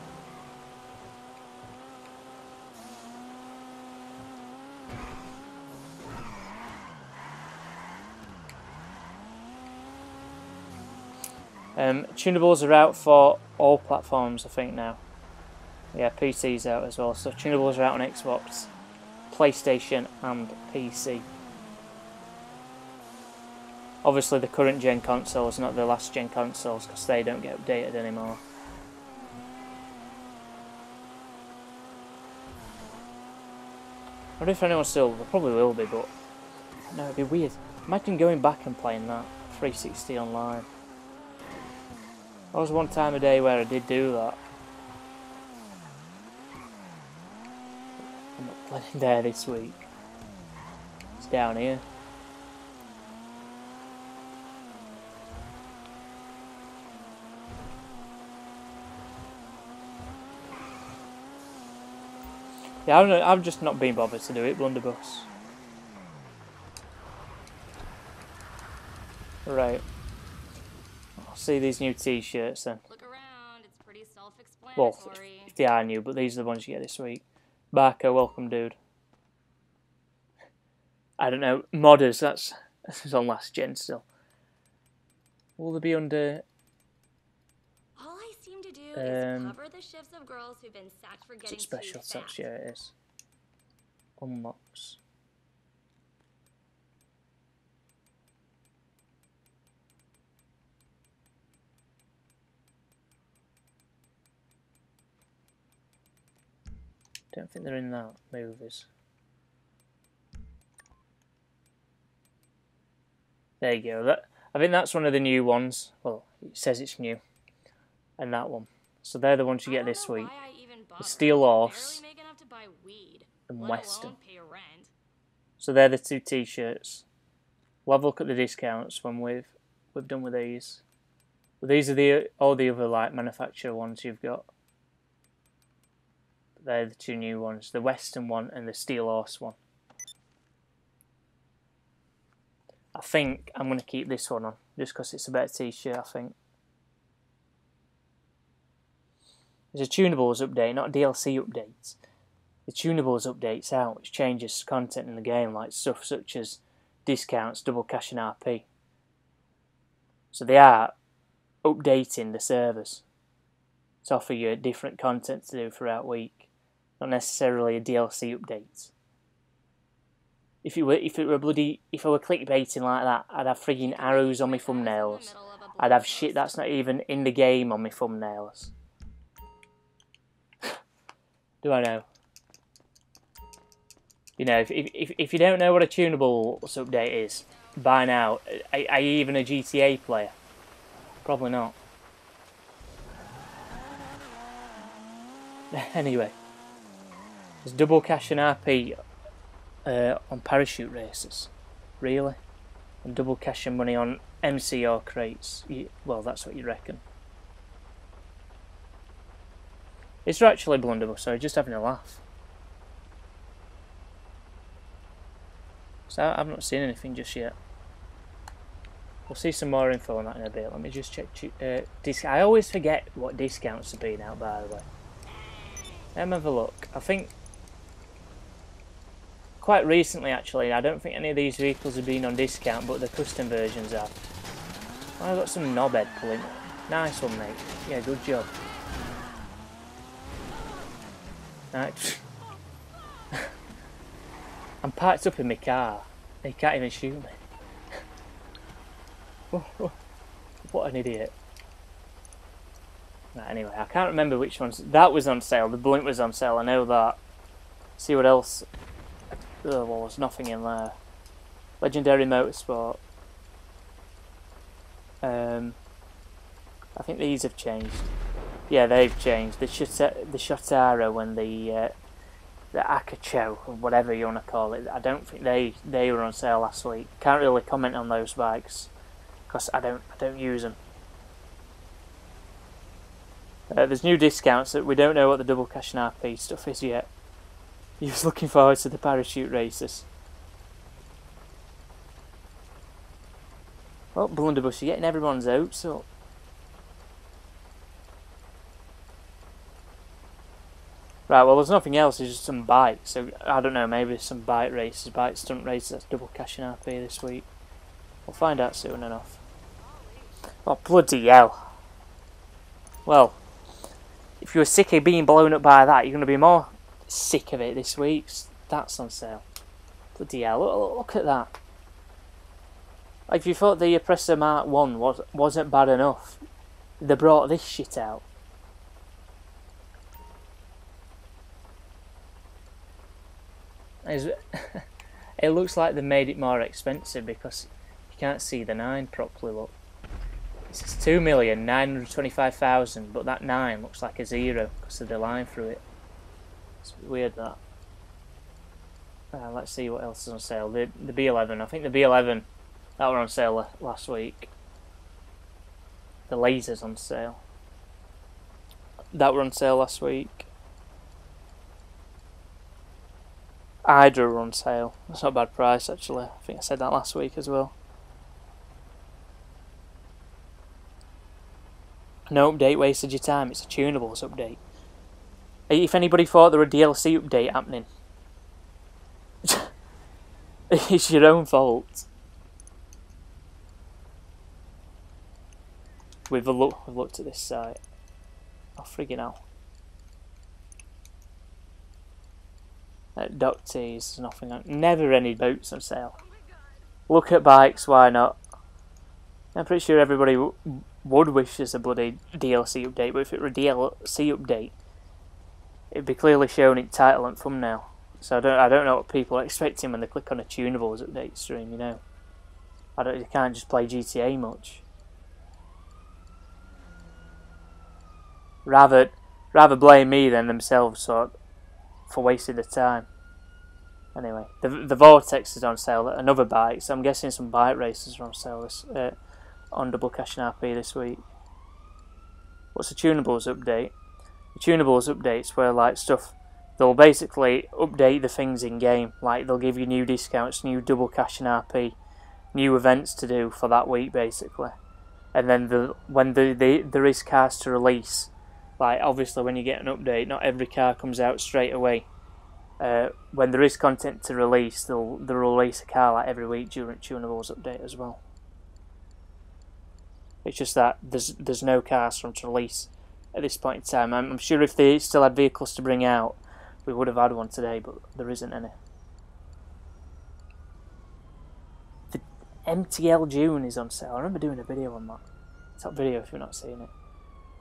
Tunables are out for all platforms, I think now. Yeah, PC's out as well. So tunables are out on Xbox, PlayStation, and PC. Obviously, the current gen consoles, not the last gen consoles, because they don't get updated anymore. I wonder if anyone's still. There probably will be, but no, it'd be weird. Imagine going back and playing that 360 online. There was one time a day where I did do that. I'm not playing there this week. It's down here. Yeah, I've just not been bothered to do it, blunderbuss. Right. I'll see these new T-shirts then. Look around, it's pretty self-explanatory. Well, if they are new, but these are the ones you get this week. Barco, welcome, dude. I don't know. Modders, that's on last gen still. Will they be under... All I seem to do is cover the shifts of girls who've been sacked for getting special too fat. touch, yeah it is. Unlocks. Don't think they're in that movies. There you go. I think that's one of the new ones. Well, it says it's new. And that one. So they're the ones you get this week. The Steel Horse and Western. So they're the two T-shirts. We'll have a look at the discounts when we've done with these. But these are all the other like manufacturer ones you've got. They're the two new ones, the Western one and the Steel Horse one. I think I'm going to keep this one on, just because it's a better t-shirt, I think. There's a Tunables update, not a DLC update. The Tunables update's out, which changes content in the game, like stuff such as discounts, double cash and RP. So they are updating the servers to offer you different content to do throughout the week, not necessarily a DLC update. If I were clickbaiting like that, I'd have frigging arrows on my thumbnails. I'd have shit that's not even in the game on my thumbnails. Do I know? You know, if you don't know what a Tunables update is by now, are you even a GTA player? Probably not. Anyway, there's double cash and RP on parachute races. Really? And double cash and money on MCR crates. Well, that's what you reckon. It's actually Blunderbuss, so just having a laugh. So I've not seen anything just yet. We'll see some more info on that in a bit. Let me just check. I always forget what discounts have been out, by the way. Let me have a look. I think quite recently, actually. I don't think any of these vehicles have been on discount, but the custom versions have. Oh, I've got some knobhead pulling. Nice one, mate. Yeah, good job. Right. I'm parked up in my car. He can't even shoot me. What an idiot. Right, anyway, I can't remember which ones. That was on sale. The blunt was on sale. I know that. See what else. Oh, well, there's nothing in there. Legendary Motorsport. I think these have changed. Yeah, they've changed. The Shotaro and the Akacho, or whatever you want to call it. I don't think they were on sale last week. Can't really comment on those bikes because I don't use them. There's new discounts that we don't know what the double cash and RP stuff is yet. He was looking forward to the parachute races. Well, Blunderbuss, you're getting everyone's hopes up. Right, well, there's nothing else, there's just some bikes. So, I don't know, maybe some bike races, bike stunt races, that's double cash and RP this week. We'll find out soon enough. Oh, bloody hell. Well, if you were sick of being blown up by that, you're going to be more sick of it this week. That's on sale. Bloody hell, look at that. If you thought the Oppressor Mark 1 wasn't bad enough, they brought this shit out. It looks like they made it more expensive because you can't see the 9 properly, look. It says 2,925,000, but that 9 looks like a 0 because of the line through it. It's weird that. Let's see what else is on sale. The B11, I think the B11, that were on sale last week. The lasers on sale. That were on sale last week. Hydra were on sale. That's not a bad price actually. I think I said that last week as well. No update wasted your time. It's a Tunables update. If anybody thought there were a DLC update happening, it's your own fault. We've looked at this site. Oh, friggin' hell. Dock tees, nothing on. NeverEnding boots on sale. Look at bikes, why not? I'm pretty sure everybody would wish there's a bloody DLC update, but if it were a DLC update, it'd be clearly shown in title and thumbnail. So I don't know what people are expecting when they click on a Tunables update stream, you know. You can't just play GTA much. Rather blame me than themselves for wasting the time. Anyway, the Vortex is on sale. Another bike, so I'm guessing some bike races are on sale on double cash and RP this week. What's the Tunables update? The Tunables updates where like stuff, they'll basically update the things in game. Like they'll give you new discounts, new double cash and RP, new events to do for that week basically. And then when there is cars to release, like obviously when you get an update, not every car comes out straight away. When there is content to release, they'll release a car like every week during Tunables update as well. It's just that there's no cars from to release at this point in time. I'm sure if they still had vehicles to bring out, we would have had one today, but there isn't any. The MTL June is on sale. I remember doing a video on that. Top video if you've not seen it.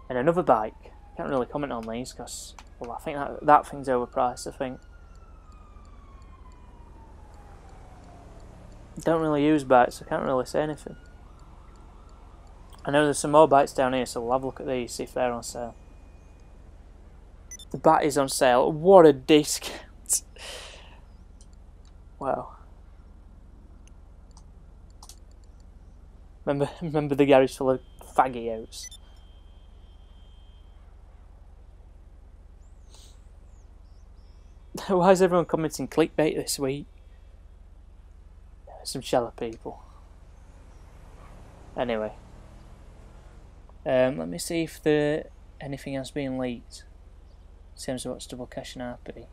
And another bike. I can't really comment on these because, well, I think that thing's overpriced, I think. Don't really use bikes, so I can't really say anything. I know there's some more bikes down here, so we'll have a look at these, see if they're on sale. The bat is on sale. What a discount! Wow. Remember the garage full of faggios. Why is everyone commenting clickbait this week? Some shallow people. Anyway. Let me see if anything has been leaked. Seems what's double cash and RP.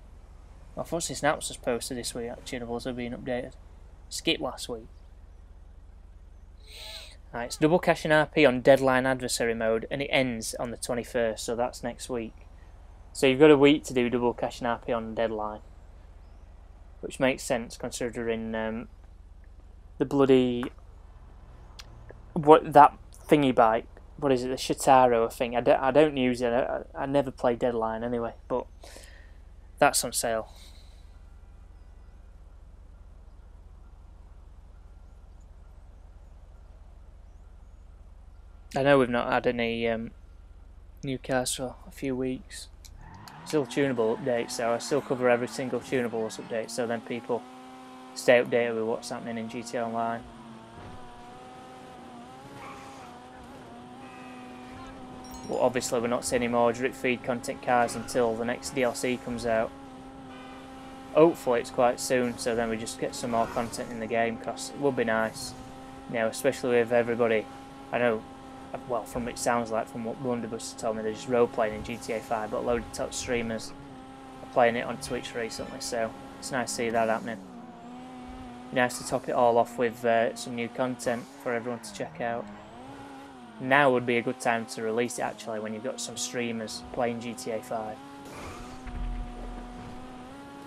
Well, Fuzzy Snaps was posted this week. Tunables have been updated. Skip last week. Right, it's double cash and RP on Deadline Adversary mode, and it ends on the 21st, so that's next week. So you've got a week to do double cash and RP on Deadline, which makes sense considering the bloody that thingy bike. What is it? The Shitaro thing. I don't use it. I never play Deadline anyway, but that's on sale. I know we've not had any new cars for a few weeks. Still tunable updates, so I still cover every single tunables update, so then people stay updated with what's happening in GTA Online. But obviously we're not seeing any more drip feed content cars until the next DLC comes out. Hopefully it's quite soon, so then we just get some more content in the game, because it would be nice, you know, especially with everybody. I know, well, from what it sounds like, from what Blunderbuss told me, they're just role playing in GTA 5, but a load of top streamers are playing it on Twitch recently, so it's nice to see that happening. Nice to top it all off with some new content for everyone to check out. Now would be a good time to release it actually, when you've got some streamers playing GTA 5.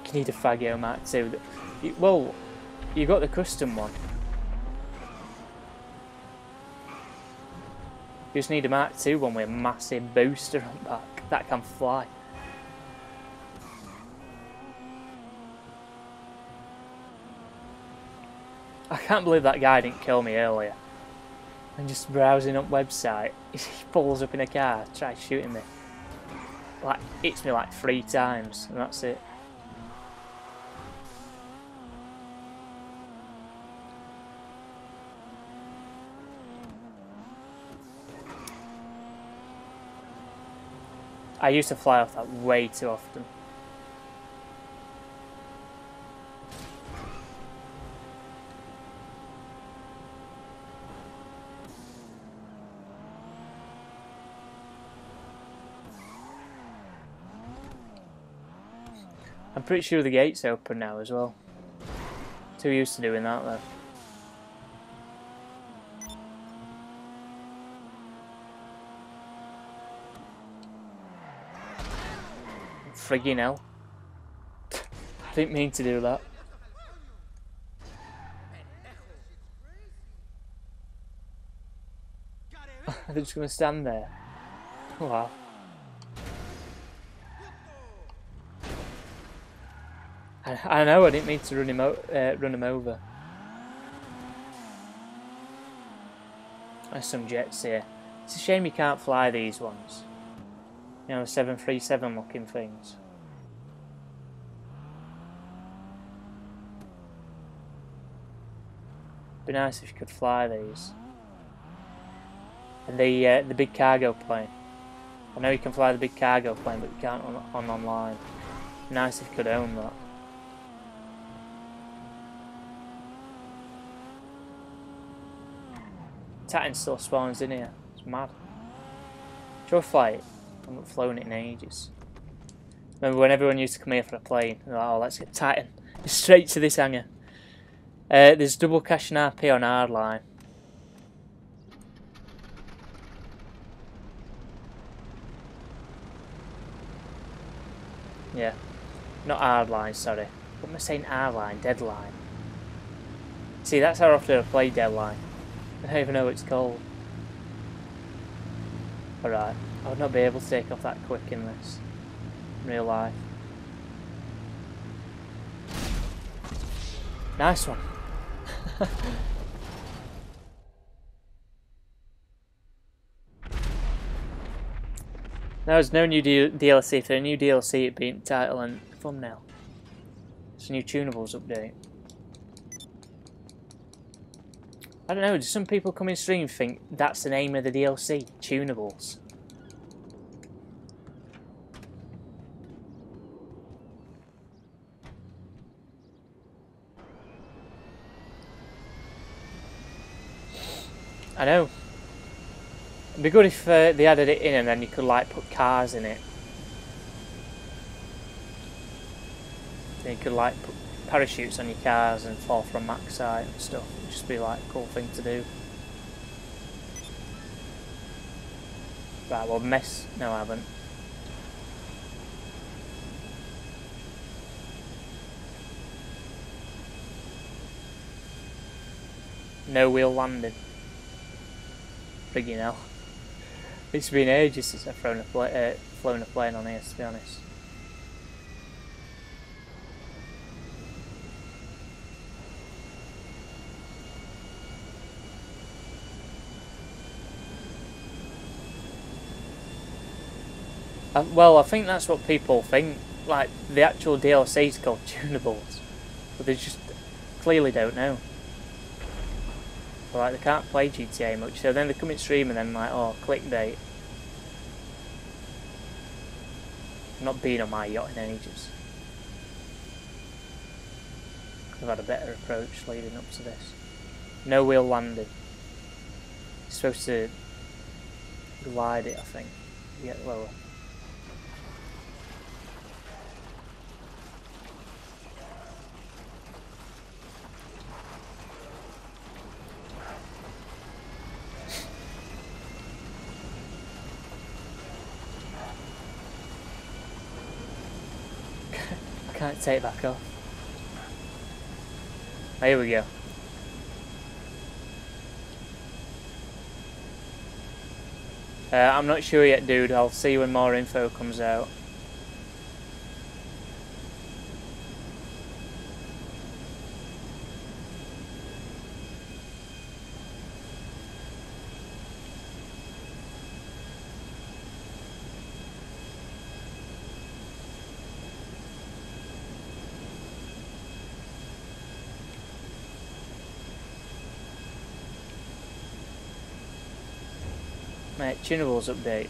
You need a Fagio Mark II. Well, you got the custom one. You just need a Mark II one with a massive booster on back that can fly. I can't believe that guy didn't kill me earlier. And just browsing up website, he pulls up in a car, tries shooting me. Like, hits me like 3 times, and that's it. I used to fly off that way too often. I'm pretty sure the gate's open now as well. Too used to doing that though. Friggin' hell. I didn't mean to do that. They're just gonna stand there. Wow. I know, I didn't mean to run him over. There's some jets here. It's a shame you can't fly these ones. You know, 737 looking things. Be nice if you could fly these. And the big cargo plane. I know you can fly the big cargo plane, but you can't on online. Be nice if you could own that. Titan still spawns in here. It's mad. Should we fly it? I haven't flown it in ages. Remember when everyone used to come here for a plane? They're like, oh, let's get Titan. Straight to this hangar. There's double cash and RP on hardline. Yeah. Not hardline, sorry. What am I saying? Hardline? Deadline. See, that's how often I play Deadline. I don't even know what it's called. Alright. I would not be able to take off that quick in this. In real life. Nice one. There's no new DLC. If there's a new DLC, it'd be in title and thumbnail. It's a new Tunables update. I don't know, do some people come in stream think that's the name of the DLC? Tunables. I know. It'd be good if they added it in and then you could like put cars in it. Then you could like put parachutes on your cars and fall from max height and stuff. It'd just be like a cool thing to do. Right, well miss. No, I haven't. No wheel landing. Friggin' hell. It's been ages since I've flown a plane on here, to be honest. Well, I think that's what people think. Like, the actual DLC is called Tunables. But they just clearly don't know. Like, they can't play GTA much, so then they come in stream and then like, oh, clickbait. I've not been on my yacht in ages. I've had a better approach leading up to this. No wheel landing. You're supposed to glide it, I think. You get lower. Can't take it back off. Oh, here we go. I'm not sure yet, dude. I'll see when more info comes out. Mate, Tunables update.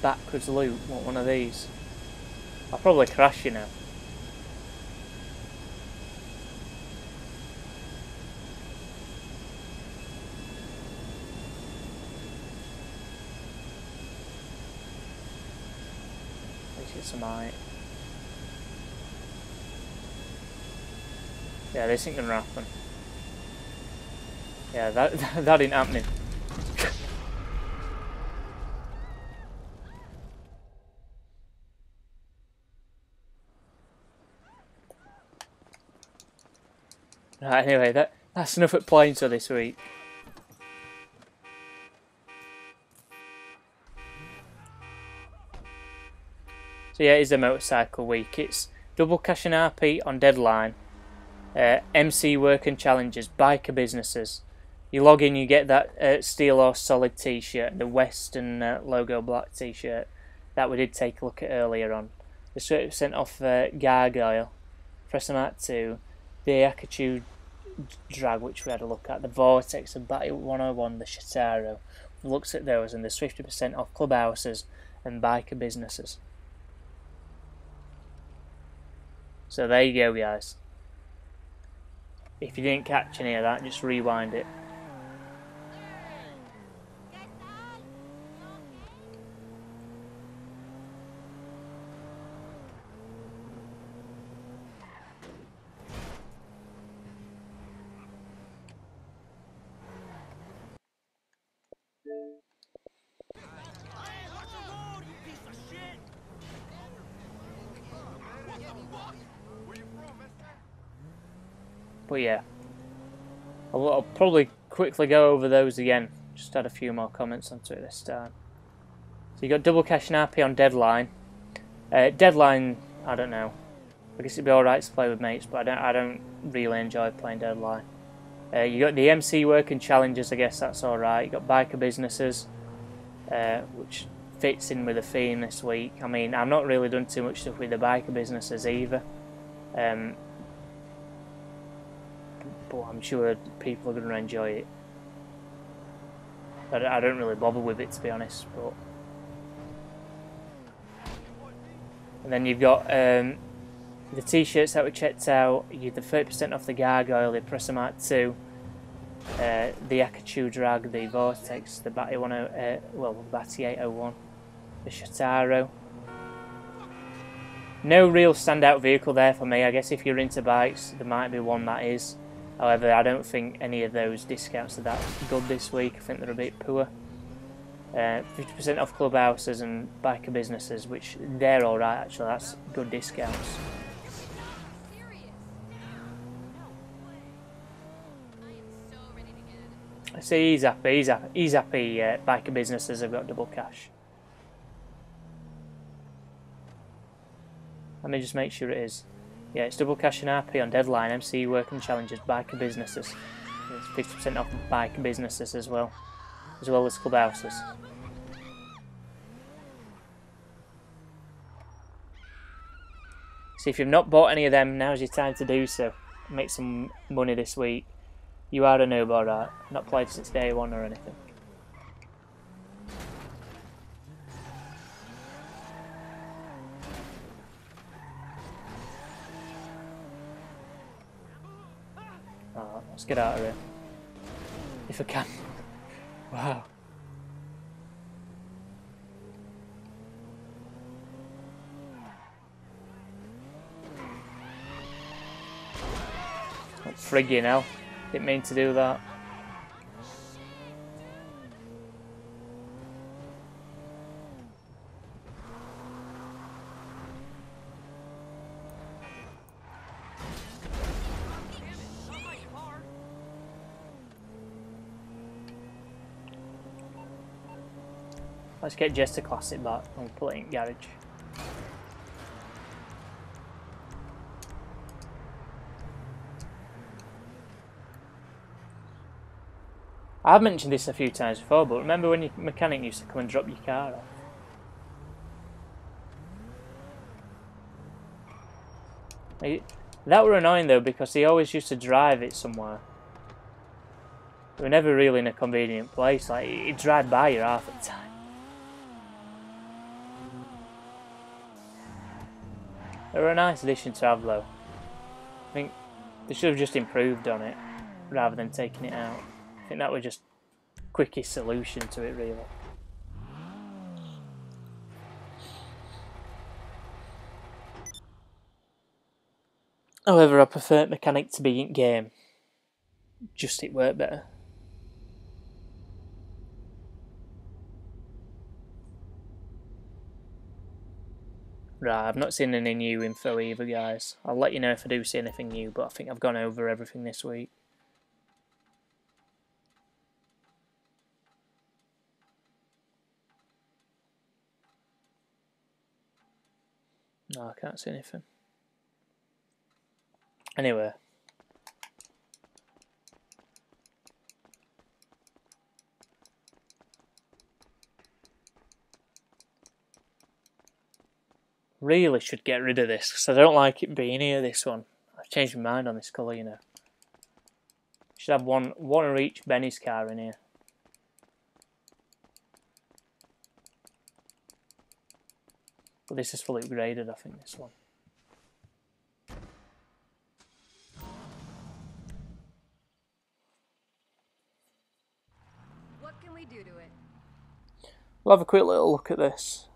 Backwards loop, want one of these? I'll probably crash, you know. Let's get some height. Yeah, this ain't gonna happen. Yeah, that ain't happening. Right, anyway, that's enough at planes for this week. So yeah, it is a motorcycle week. It's double cash and RP on Deadline, MC work and challenges, biker businesses. You log in, you get that Steel or Solid t-shirt, the Western logo black t-shirt that we did take a look at earlier on. The 30% off Gargoyle, Pressomat 2, the Akachu Drag, which we had a look at, the Vortex, the Batty 101, the Shitaro. We looked at those, and there's 50% off clubhouses and biker businesses. So there you go, guys. if you didn't catch any of that, just rewind it. But yeah, I'll probably quickly go over those again. Just add a few more comments onto it this time. So you got double cash and RP on Deadline. Deadline, I don't know. I guess it'd be alright to play with mates, but I don't really enjoy playing Deadline. You got the MC working challenges, I guess that's alright. You got biker businesses, which fits in with the theme this week. I mean, I've not really done too much stuff with the biker businesses either. But I'm sure people are going to enjoy it. I don't really bother with it, to be honest. But and then you've got the T-shirts that we checked out. You get the 30% off the Gargoyle, the Presser Mark II, the Akachu Drag, the Vortex, the Batty 801, the Shataro. No real standout vehicle there for me. I guess if you're into bikes, there might be one that is. However, I don't think any of those discounts are that good this week. I think they're a bit poor. 50% off clubhouses and biker businesses, which they're alright actually. That's good discounts. I see he's happy. He's happy. Biker businesses have got double cash. Let me just make sure it is. Yeah, it's double cash and RP on Deadline, MC working challenges, biker businesses. It's 50% off biker businesses as well as clubhouses. So if you've not bought any of them, now's your time to do so. Make some money this week. You are a noob, alright. Not played since day one or anything. Alright, let's get out of here. If I can. Wow. Oh, friggin' hell. Didn't mean to do that. Let's get Jester Classic back and put it in garage. I've mentioned this a few times before, but remember when your mechanic used to come and drop your car off? That were annoying though, because he always used to drive it somewhere. We were never really in a convenient place. Like, he'd drive by you half the time. They were a nice addition to have though. I think they should have just improved on it rather than taking it out. I think that was just quickest solution to it really. However, I prefer mechanic to be in game. Just it worked better. Right, I've not seen any new info either, guys. I'll let you know if I do see anything new, but I think I've gone over everything this week. No, I can't see anything. Anyway. Really should get rid of this because I don't like it being here, this one. I've changed my mind on this colour, you know. Should have one of each Benny's car in here. But this is fully upgraded, I think, this one. we do to it? We'll have a quick little look at this.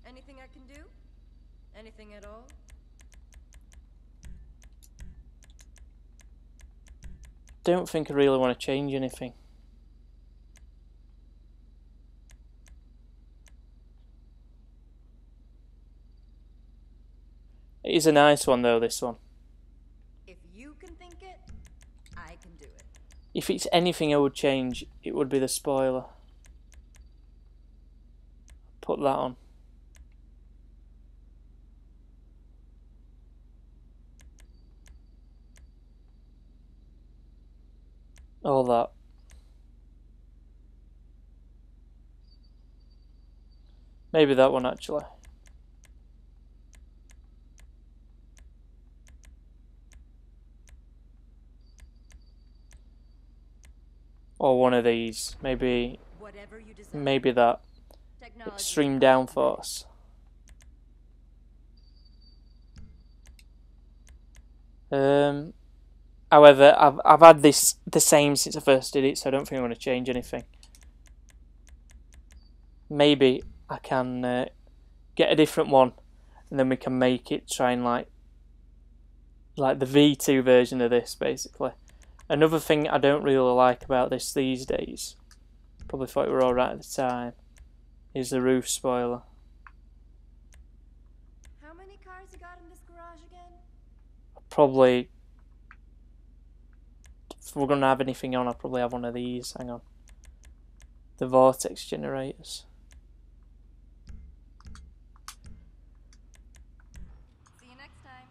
Anything I can do? Anything at all? Don't think I really want to change anything. It is a nice one though, this one. If you can think it, I can do it. If it's anything I would change, it would be the spoiler. Put that on. All that. Maybe that one actually. Or one of these. Maybe Whatever you decide. maybe that. Technology. Extreme downforce. However, I've had this the same since I first did it, so I don't think I'm going to change anything. Maybe I can get a different one, and then we can make it try and like the V2 version of this, basically. Another thing I don't really like about this these days, probably thought we were alright at the time, is the roof spoiler. How many cars you got in this garage again? Probably, if we're going to have anything on, I'll probably have one of these. Hang on. The vortex generators. See you next time.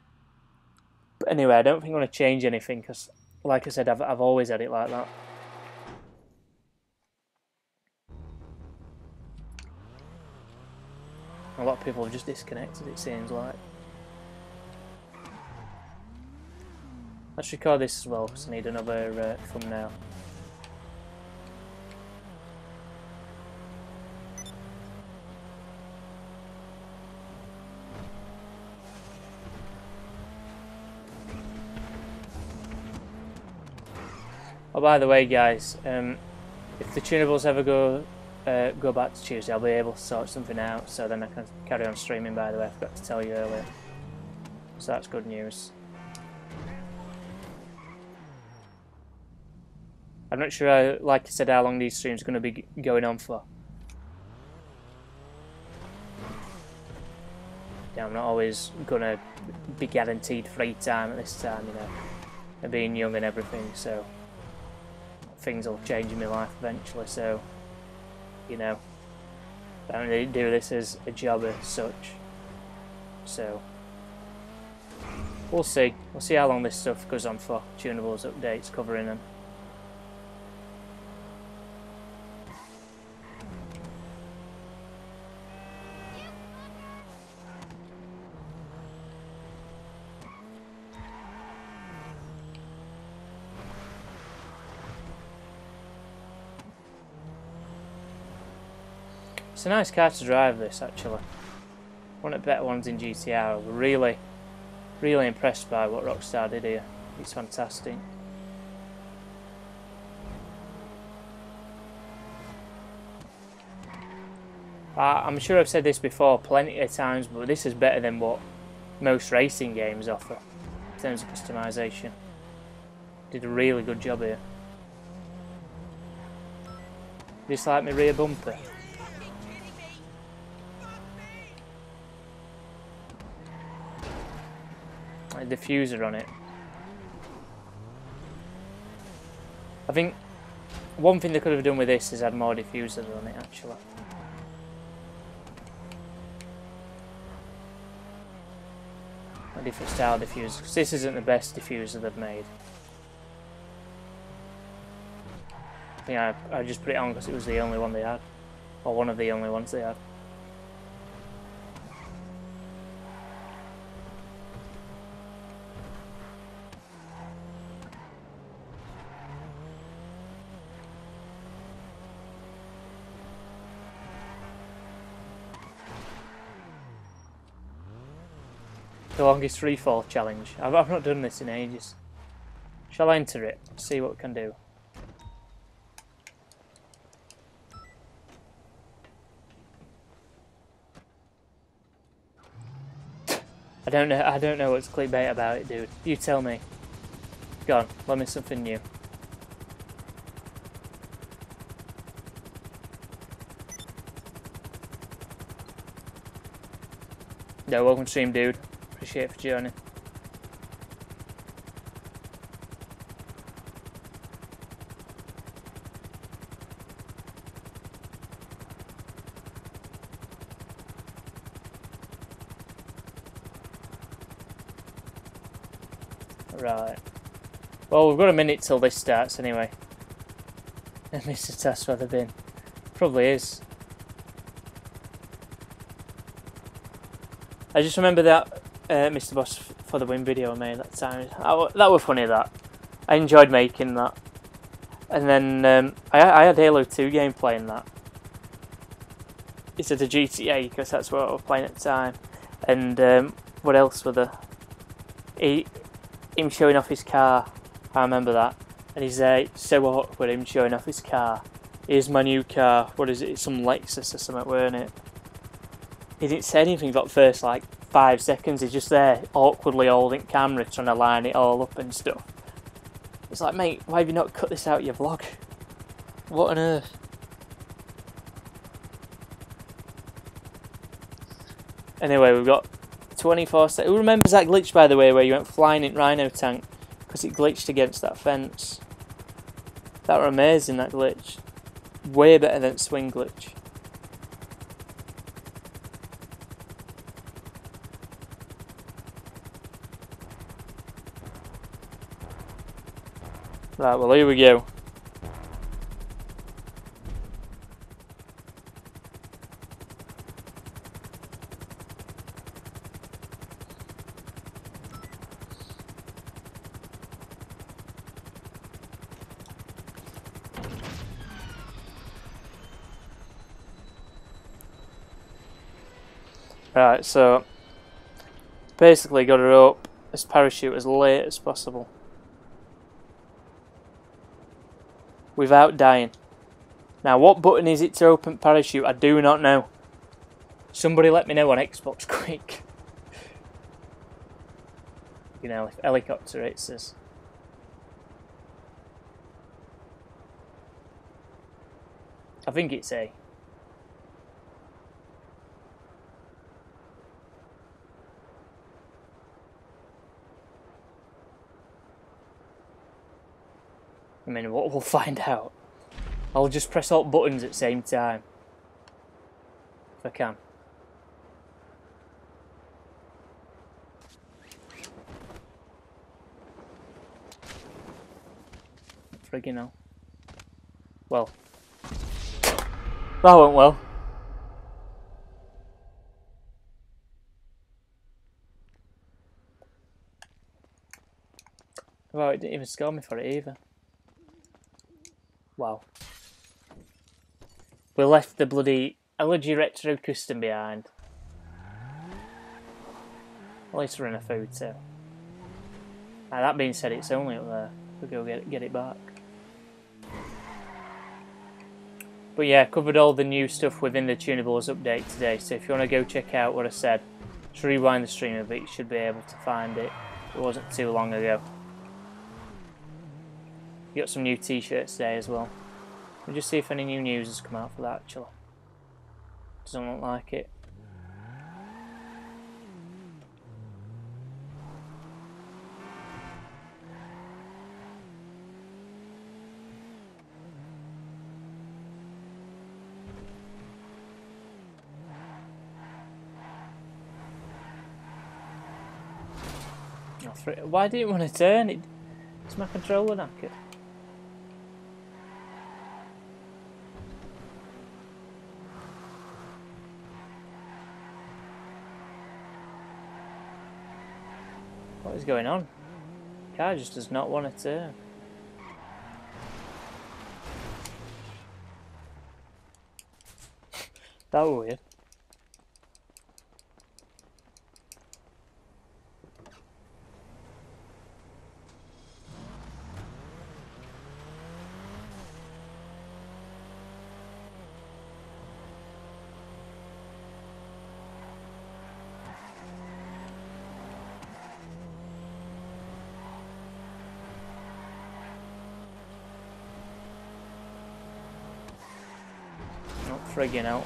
But anyway, I don't think I'm going to change anything because, like I said, I've always had it like that. A lot of people have just disconnected, it seems like. Let's record this as well because I need another thumbnail. Oh, by the way, guys, if the Tunables ever go back to Tuesday, I'll be able to sort something out, so then I can carry on streaming. By the way, I forgot to tell you earlier, so that's good news. I'm not sure, like I said, how long these streams are going to be going on for. Yeah, I'm not always going to be guaranteed free time at this time, you know, and being young and everything, so things will change in my life eventually, so, you know, I don't really do this as a job as such, so we'll see how long this stuff goes on for. Tunables updates covering them. It's a nice car to drive, this, actually. One of the better ones in GTR. We're really impressed by what Rockstar did here. It's fantastic. I'm sure I've said this before plenty of times, but this is better than what most racing games offer in terms of customization. Did a really good job here. Just like my rear bumper. Like the diffuser on it. I think one thing they could have done with this is add more diffusers on it, actually. A different style diffuser, because this isn't the best diffuser they've made. I think I just put it on because it was the only one they had, or one of the only ones they had. The longest freefall challenge. I've not done this in ages. Shall I enter it? See what we can do. I don't know what's clickbait about it, dude. You tell me. Go on, let me something new. No, welcome to stream, dude. Appreciate it for joining. Right. Well, we've got a minute till this starts anyway. And Mr. Test where they've been. Probably is. I just remember that Mr. Boss for the win video I made that time. That was funny, that. I enjoyed making that. And then I had Halo 2 gameplay in that. Instead of GTA, because that's what I was playing at the time. And what else were there? Him showing off his car. I remember that. And he's so awkward, him showing off his car. Here's my new car. What is it? It's some Lexus or something, weren't it? He didn't say anything for the first like 5 seconds. He's just there, awkwardly holding camera, trying to line it all up and stuff. It's like, mate, why have you not cut this out of your vlog? What on earth? Anyway, we've got 24 seconds. Who remembers that glitch, by the way, where you went flying in Rhino tank because it glitched against that fence? That were amazing, that glitch. Way better than swing glitch. Right, well, here we go. Right, so basically got to rope this parachute as late as possible without dying. Now, what button is it to open parachute? I do not know. Somebody let me know on Xbox quick. You know, helicopter it says. I think it's A. I mean, we'll find out. I'll just press all buttons at the same time. If I can. Friggin' hell. Well. That went well. Well, it didn't even score me for it either. Wow. We left the bloody Allergy Retro Custom behind. At least we're in a food sale. Now, that being said, it's only up there. We'll go get it back. But yeah, covered all the new stuff within the Tunables update today. So if you want to go check out what I said, just rewind the stream a bit, you should be able to find it. It wasn't too long ago. You got some new T-shirts today as well. We'll just see if any new news has come out for that, actually. Doesn't look like it. Why didn't it want to turn? It's my controller knackered. What is going on? The car just does not want to turn. That was weird. friggin' hell.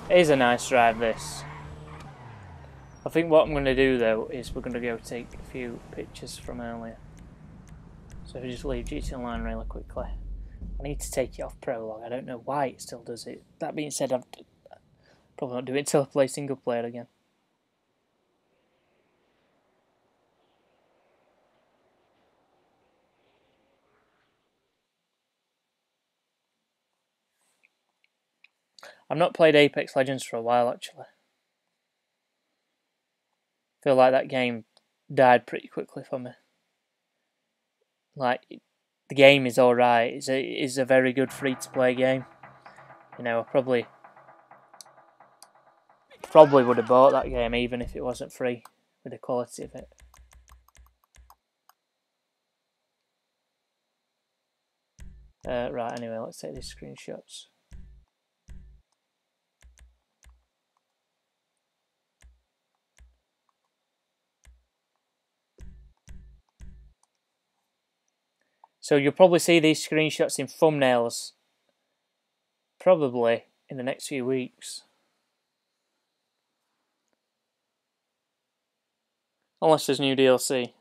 It is a nice drive, this. I think what I'm going to do though is we're going to go take a few pictures from earlier. So if we just leave GT Online really quickly. I need to take it off Prologue. I don't know why it still does it. That being said, I've probably not do it until I play single player again. I've not played Apex Legends for a while actually. Feel like that game died pretty quickly for me. Like, the game is alright. It's a very good free-to-play game. You know, I probably would have bought that game even if it wasn't free with the quality of it. Right, anyway, let's take these screenshots. So you'll probably see these screenshots in thumbnails probably in the next few weeks. Unless there's new DLC.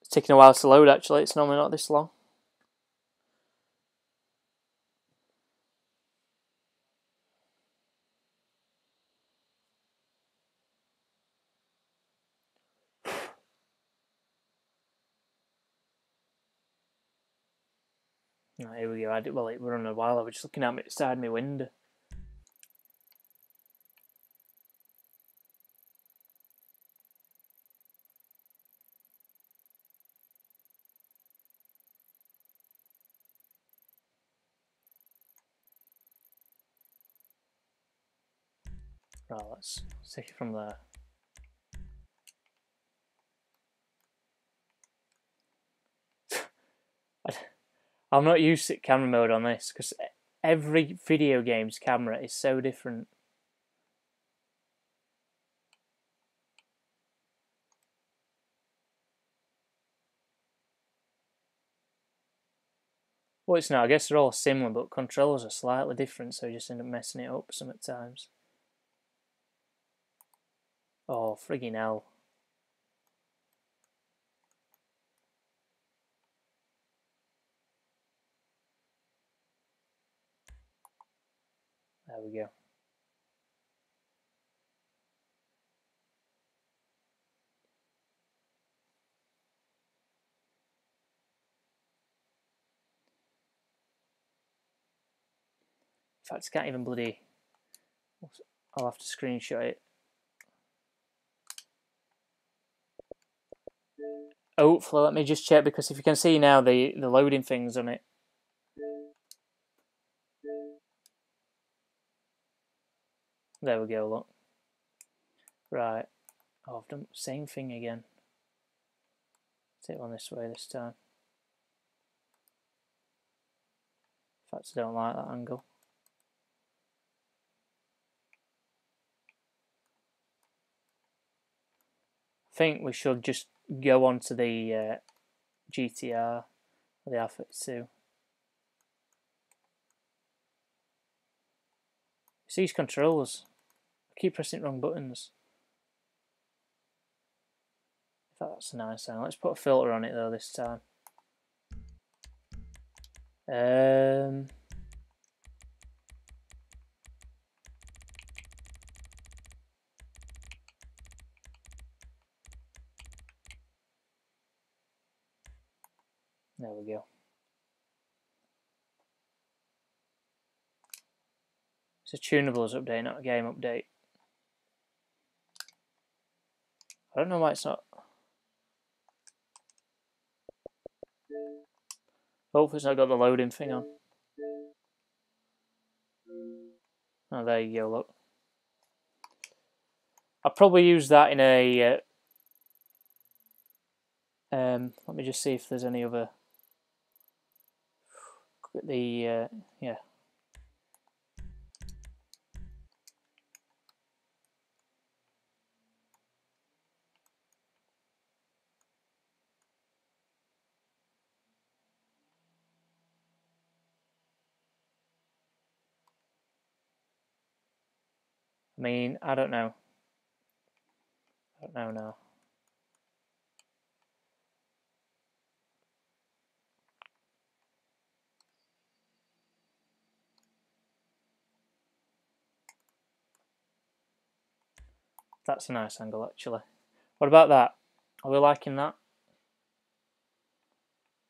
It's taking a while to load actually, it's normally not this long. Right, here we go. Well, it were on a while. I was just looking at it beside my window. Right, let's take it from there. I'm not used to camera mode on this because every video game's camera is so different. Well, it's not. I guess they're all similar, but controls are slightly different, so you just end up messing it up some at times. Oh, friggin' hell. There we go. In fact, I can't even bloody... I'll have to screenshot it. Hopefully, let me just check, because if you can see now the loading things on it. There we go, look. Right. Oh, I've done the same thing again. Take one this way this time. In fact, I don't like that angle. I think we should just go on to the GTR, or the R32. It's these controls. I keep pressing wrong buttons. That's a nice sound. Let's put a filter on it though this time. There we go. It's a Tunables update, not a game update. I don't know why it's not. Hopefully it's not got the loading thing on. Oh, there you go, look. I'll probably use that in a Let me just see if there's any other. The yeah. I mean, I don't know. I don't know now. That's a nice angle, actually. What about that? Are we liking that?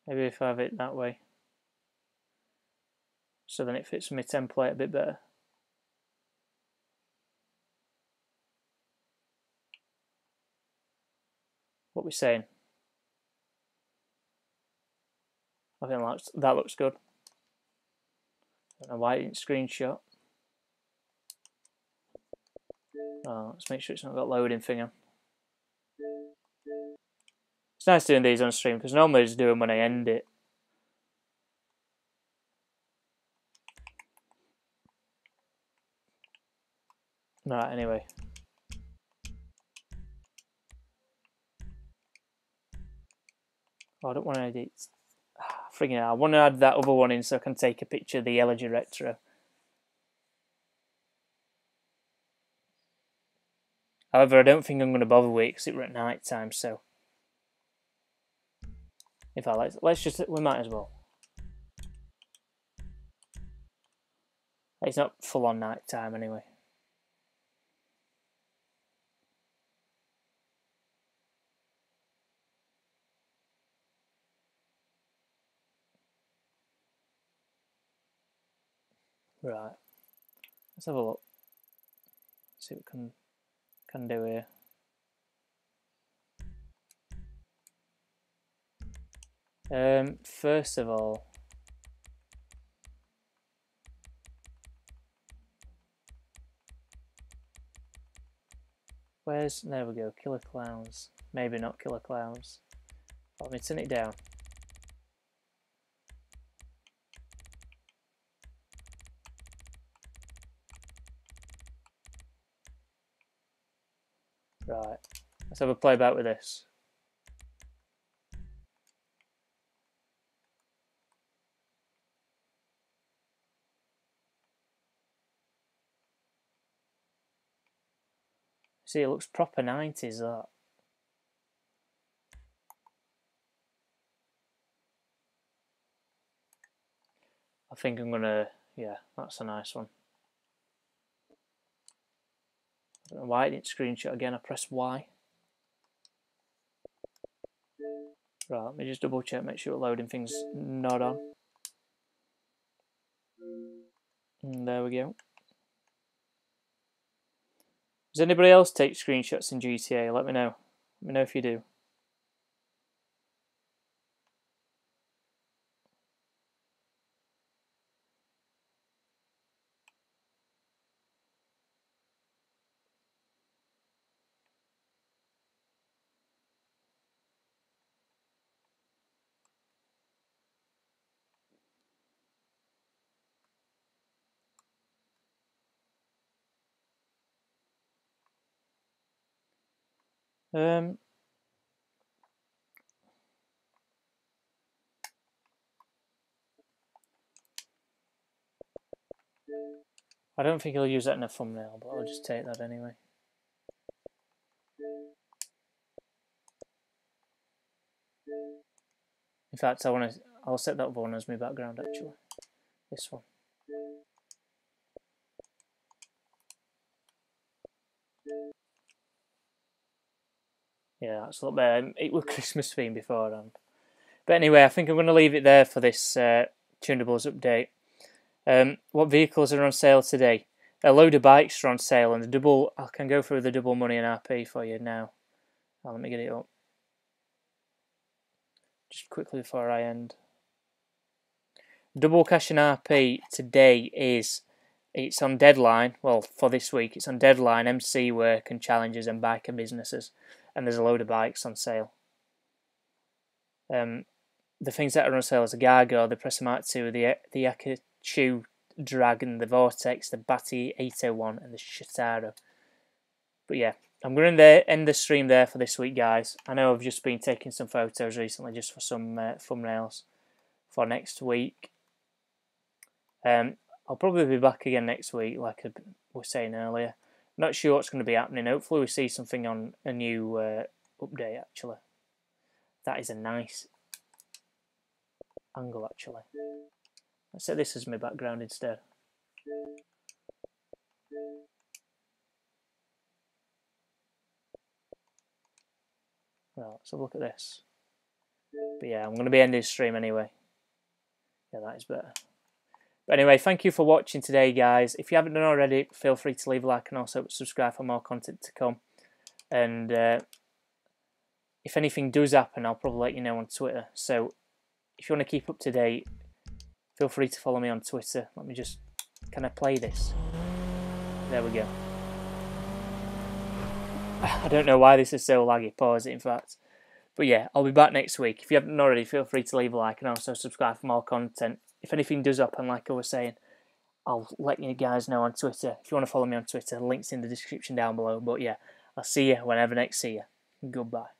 Maybe if I have it that way. So then it fits my template a bit better. What are we saying? I think that looks good. I don't know why it didn't screenshot. Oh, let's make sure it's not got loading thing on. It's nice doing these on stream because normally I just do them when I end it. Right, anyway. Oh, I don't want to edit. Friggin' hell, I want to add that other one in so I can take a picture of the Elegy Retro. However, I don't think I'm going to bother with it because it's at night time, so. In fact, let's just, we might as well. It's not full on night time anyway. Right. Let's have a look. See what we can do here. First of all, there we go, Killer Clowns. Maybe not Killer Clowns. Let me turn it down. Right, let's have a playback with this. See, it looks proper 90s, that. I think I'm gonna, yeah, that's a nice one. I don't know why it didn't screenshot again, I pressed Y. Right, let me just double check, make sure loading thing's not on. And there we go. Does anybody else take screenshots in GTA? Let me know. Let me know if you do. I don't think he'll use that in a thumbnail, but I'll just take that anyway. In fact, I'll set that one as my background actually. This one. Yeah, that's a lot better. It was Christmas theme beforehand. But anyway, I think I'm going to leave it there for this Tunables update. What vehicles are on sale today? A load of bikes are on sale, and I can go through the double money and RP for you now. Let me get it up. Just quickly before I end. Double cash and RP today it's on deadline. Well, for this week, it's on deadline, MC Work and Challenges and Biker Businesses. And there's a load of bikes on sale. The things that are on sale is the Gargo, the Pressamite 2, the Akachu Dragon, the Vortex, the Batty 801, and the Shitaro. But yeah, I'm going to end the stream there for this week, guys. I know I've just been taking some photos recently just for some thumbnails for next week. I'll probably be back again next week, like I was saying earlier. Not sure what's going to be happening. Hopefully we see something on a new update, actually. That is a nice angle, actually. Let's set this as my background instead. Right, let's have a look at this. But yeah, I'm going to be ending the stream anyway. Yeah, that is better. But anyway, thank you for watching today, guys. If you haven't done already, feel free to leave a like and also subscribe for more content to come. And if anything does happen, I'll probably let you know on Twitter. So if you want to keep up to date, feel free to follow me on Twitter. Let me just... Can I play this? There we go. I don't know why this is so laggy. Pause it, in fact. But yeah, I'll be back next week. If you haven't already, feel free to leave a like and also subscribe for more content. If anything does happen, like I was saying, I'll let you guys know on Twitter. If you want to follow me on Twitter, links in the description down below. But yeah, I'll see you whenever next see you. Goodbye.